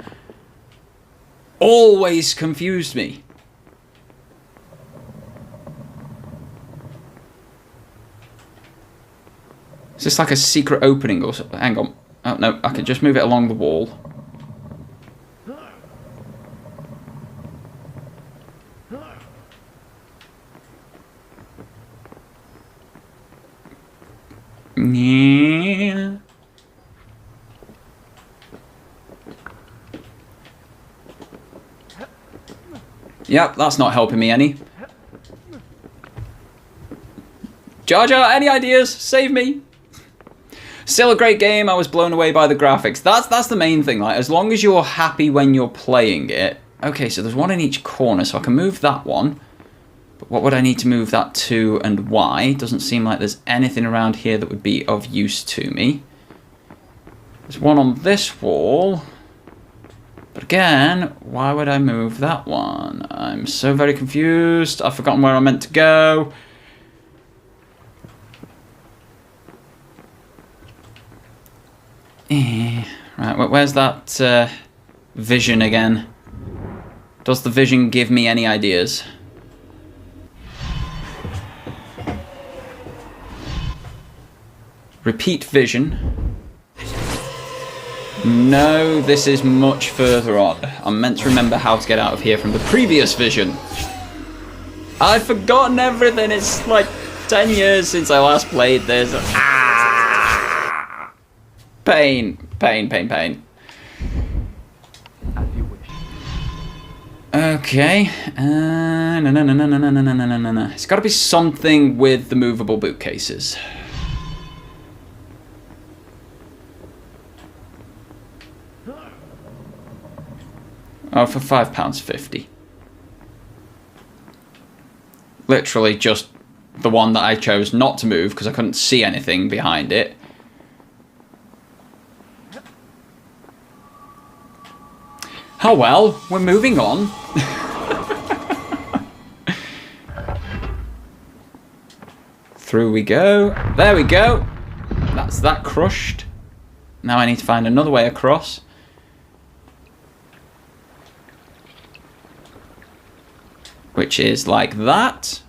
always confused me? Is this like a secret opening or something? Hang on. Oh, no. I can just move it along the wall. Yeah. Yep, that's not helping me any. Jar Jar, any ideas? Save me. Still a great game. I was blown away by the graphics. That's the main thing. Like, as long as you're happy when you're playing it. Okay, so there's one in each corner, so I can move that one. But what would I need to move that to, and why? Doesn't seem like there's anything around here that would be of use to me. There's one on this wall. But again, why would I move that one? I'm so very confused. I've forgotten where I'm meant to go. Right, where's that vision again? Does the vision give me any ideas? Repeat vision. No, this is much further on. I'm meant to remember how to get out of here from the previous vision. I've forgotten everything. It's like 10 years since I last played this. Ah! Pain, pain, pain, pain. Okay. No. It's got to be something with the movable bookcases. Oh, for £5.50. Literally just the one that I chose not to move because I couldn't see anything behind it. Oh well, we're moving on. Through we go. There we go. That's that crushed. Now I need to find another way across. Which is like that.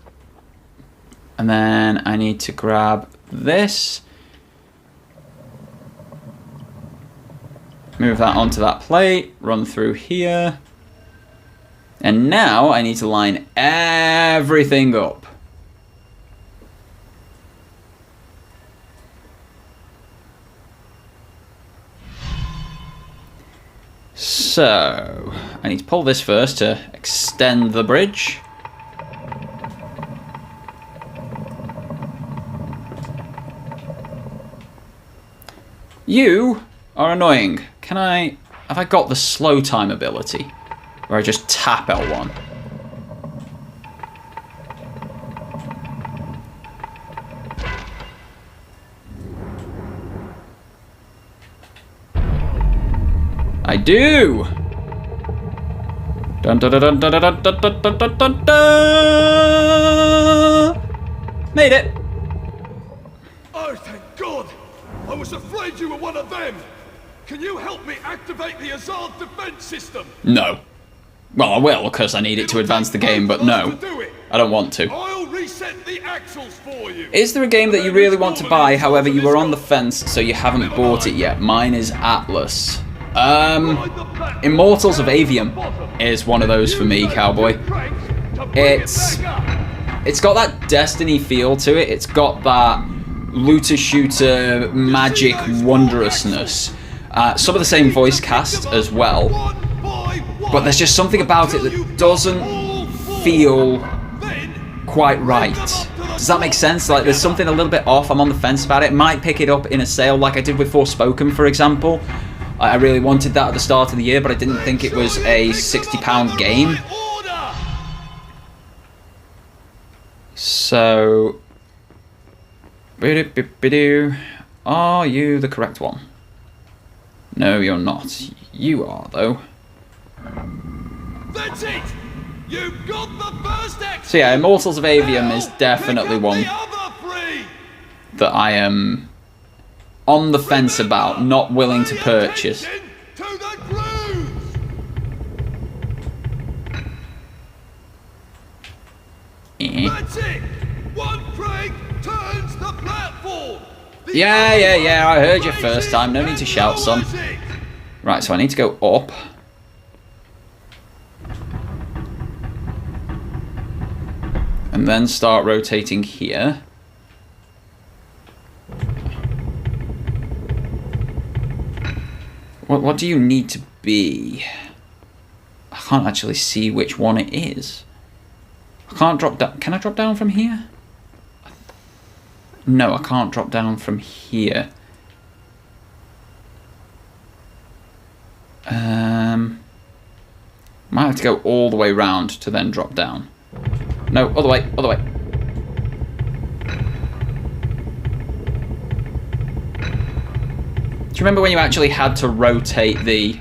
And then I need to grab this. Move that onto that plate, run through here. And now I need to line everything up. So, I need to pull this first to extend the bridge. You are annoying. Have I got the slow time ability? Where I just tap L1? I do! Dun dun dun dun dun dun dun dun dun dun dun dun. Made it! Oh, thank God! I was afraid you were one of them! Can you help me activate the Azad defense system? No. Well, I will, because I need it to advance the game, but no. I don't want to. I'll reset the axles for you. Is there a game that you really want to buy, however you were on the fence, so you haven't bought it yet? Mine is Atlas. Immortals of Avium is one of those for me, cowboy. It's got that Destiny feel to it. It's got that looter-shooter magic wondrousness. Some of the same voice cast as well, but there's just something about it that doesn't feel quite right. Does that make sense? Like, there's something a little bit off. I'm on the fence about it. Might pick it up in a sale like I did with Forspoken, for example. I really wanted that at the start of the year, but I didn't think it was a £60 game. So, are you the correct one? No, you're not. You are, though. That's it! You got the first action. So yeah, Immortals of Avium is definitely one that I am on the fence about, not willing to purchase. That's it! One brake turns the platform! Yeah, I heard you first time. No need to shout, son. Right, so I need to go up. And then start rotating here. What do you need to be? I can't actually see which one it is. I can't drop down. Can I drop down from here? No, I can't drop down from here. Might have to go all the way round to then drop down. No, other way, other way. Do you remember when you actually had to rotate the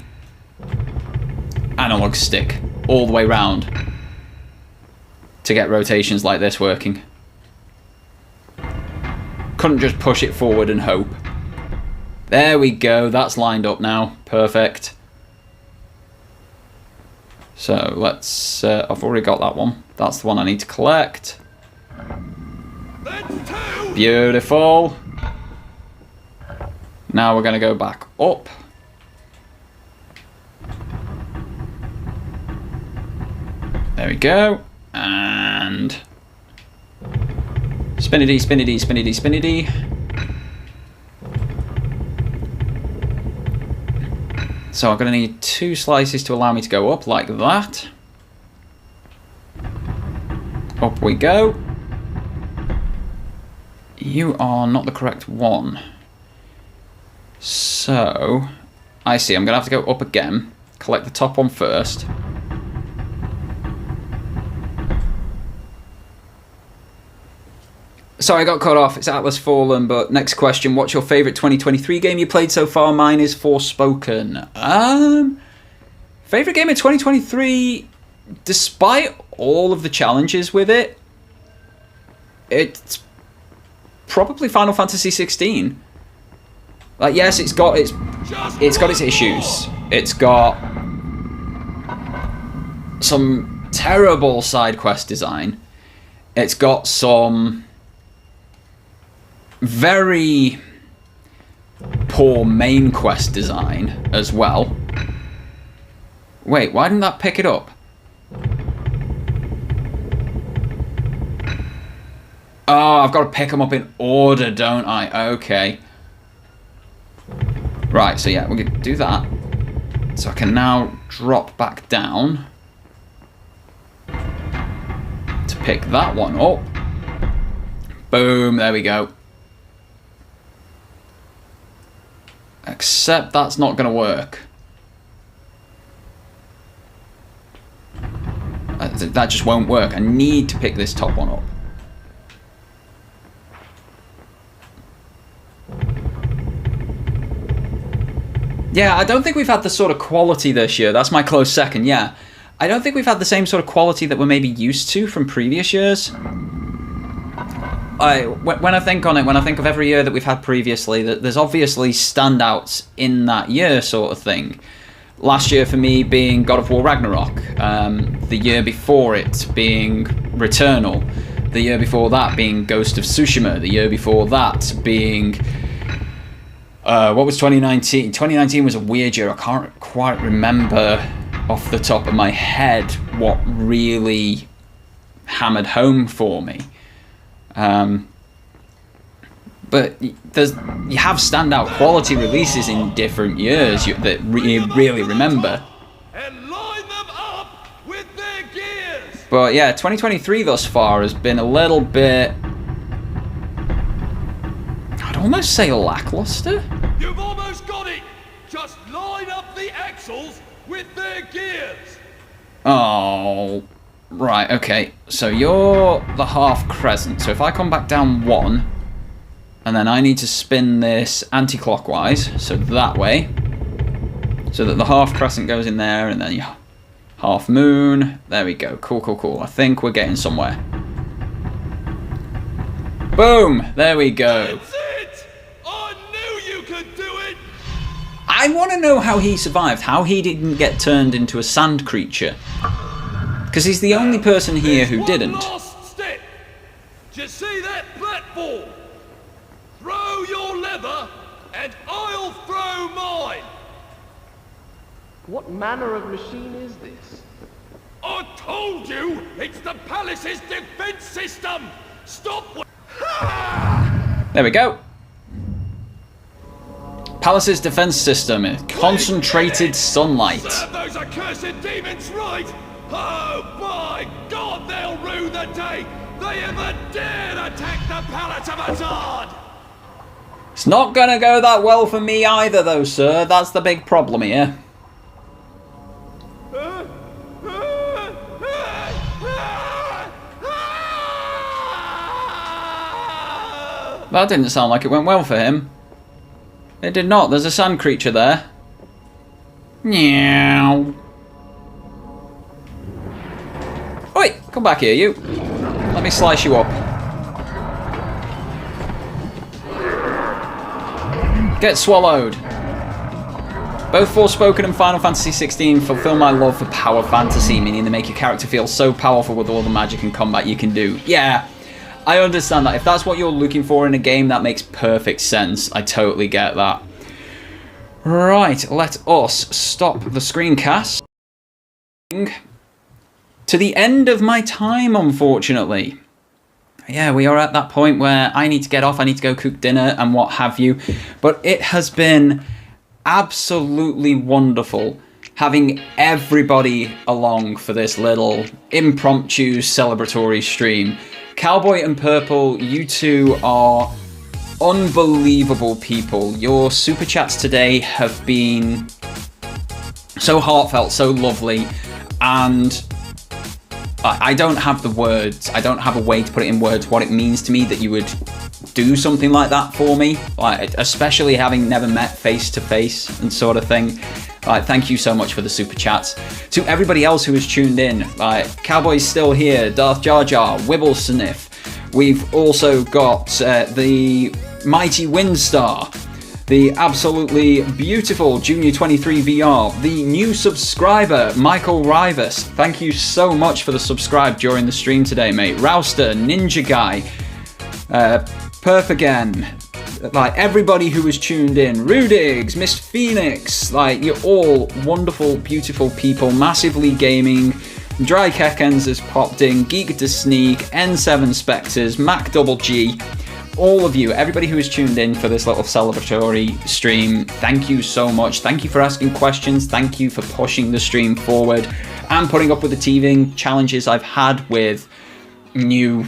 analog stick all the way round to get rotations like this working? Couldn't just push it forward and hope. There we go, that's lined up now. Perfect. So let's, I've already got that one. That's the one I need to collect. Beautiful. Now we're going to go back up. There we go. And spinny-dee, spinny-dee, spinny-dee, spinny-dee. So I'm going to need 2 slices to allow me to go up like that. Up we go. You are not the correct one. So, I see, I'm going to have to go up again, collect the top one first. Sorry, I got cut off. It's Atlas Fallen, but next question. What's your favourite 2023 game you played so far? Mine is Forspoken. Favourite game of 2023, despite all of the challenges with it, it's probably Final Fantasy 16. Like, yes, it's got its issues. It's got some terrible side quest design. It's got some very poor main quest design as well. Wait, why didn't that pick it up? Oh, I've got to pick them up in order, don't I? Okay. Right, so yeah, we're going to do that. So I can now drop back down to pick that one up. Boom, there we go. Except that's not going to work. That just won't work. I need to pick this top one up. Yeah, I don't think we've had the sort of quality this year. That's my close second, yeah. I don't think we've had the same sort of quality that we're maybe used to from previous years. When I think on it, when I think of every year that we've had previously, there's obviously standouts in that year sort of thing. Last year for me being God of War Ragnarok. The year before it being Returnal. The year before that being Ghost of Tsushima. The year before that being... what was 2019? 2019 was a weird year. I can't quite remember off the top of my head what really hammered home for me. But you have standout quality releases in different years that you really remember. And line them up with their gears. But yeah, 2023 thus far has been a little bit... I'd almost say lackluster. You've almost got it. Just line up the axles with their gears. Oh, right, okay. So you're the half crescent. So if I come back down one, and then I need to spin this anti-clockwise, so that way, so that the half crescent goes in there, and then you half moon. There we go. Cool, cool, cool. I think we're getting somewhere. Boom! There we go. That's it! I knew you could do it! I want to know how he survived, how he didn't get turned into a sand creature. Because he's the only person here who didn't. Last step. Do you see that platform? Throw your lever, and I'll throw mine. What manner of machine is this? I told you, it's the palace's defense system. Stop. There we go. Palace's defense system, concentrated sunlight. Serve those accursed demons right. Oh my God, they'll rue the day they ever dared attack the palace of Azad. It's not gonna go that well for me either, though, sir. That's the big problem here. That didn't sound like it went well for him. It did not. There's a sand creature there. Meow. Oi, come back here, you. Let me slice you up. Get swallowed. Both Forspoken and Final Fantasy 16 fulfill my love for power fantasy, meaning they make your character feel so powerful with all the magic and combat you can do. Yeah, I understand that. If that's what you're looking for in a game, that makes perfect sense. I totally get that. Right, let us stop the screencast. To the end of my time, unfortunately. Yeah, we are at that point where I need to get off, I need to go cook dinner and what have you. But it has been absolutely wonderful having everybody along for this little impromptu celebratory stream. Cowboy and Purple, you two are unbelievable people. Your super chats today have been so heartfelt, so lovely, and I don't have the words. I don't have a way to put it in words what it means to me that you would do something like that for me, like, especially having never met face to face and sort of thing. Thank you so much for the super chats. To everybody else who has tuned in, Cowboy's still here, Darth Jar Jar, Wibble Sniff. We've also got the Mighty Windstar, the absolutely beautiful Junior 23 VR, the new subscriber, Michael Rivas. Thank you so much for the subscribe during the stream today, mate. Rouster, Ninja Guy, Perf again, like everybody who was tuned in, Rudigs, Miss Phoenix, like you're all wonderful, beautiful people, Massively Gaming, Dry Kekens has popped in, Geek to Sneak, N7 Spectres, Mac Double G, all of you, everybody who has tuned in for this little celebratory stream, thank you so much. Thank you for asking questions. Thank you for pushing the stream forward and putting up with the teething challenges I've had with new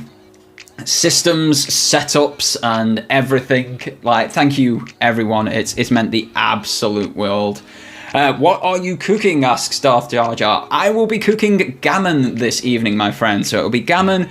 systems, setups, and everything. Like, thank you, everyone. It's meant the absolute world. What are you cooking? Asks Darth Jar Jar. I will be cooking gammon this evening, my friend. So it'll be gammon,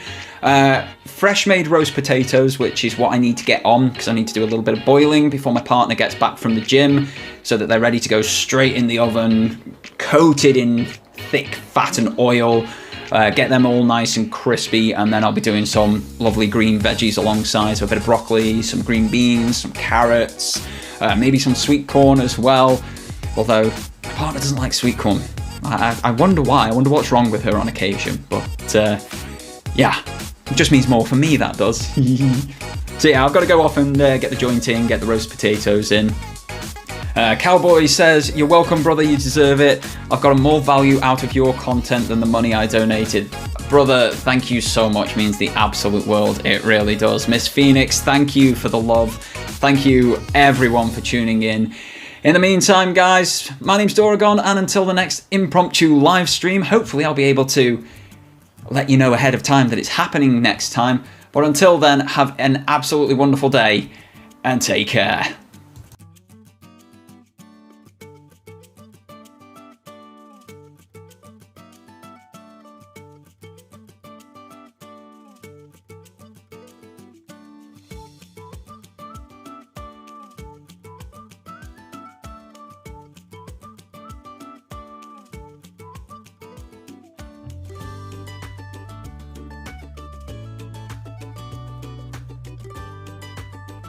fresh made roast potatoes, which is what I need to get on because I need to do a little bit of boiling before my partner gets back from the gym so that they're ready to go straight in the oven, coated in thick fat and oil. Get them all nice and crispy, and then I'll be doing some lovely green veggies alongside, so a bit of broccoli, some green beans, some carrots, maybe some sweet corn as well, although my partner doesn't like sweet corn. I wonder why. I wonder what's wrong with her on occasion, but yeah, it just means more for me, that does. So yeah, I've got to go off and get the joint in, get the roast potatoes in. Cowboy says, you're welcome, brother, you deserve it. I've got more value out of your content than the money I donated. Brother, thank you so much, means the absolute world, it really does. Miss Phoenix, thank you for the love. Thank you, everyone, for tuning in. In the meantime, guys, my name's Doragon, and until the next impromptu live stream, hopefully I'll be able to let you know ahead of time that it's happening next time. But until then, have an absolutely wonderful day, and take care.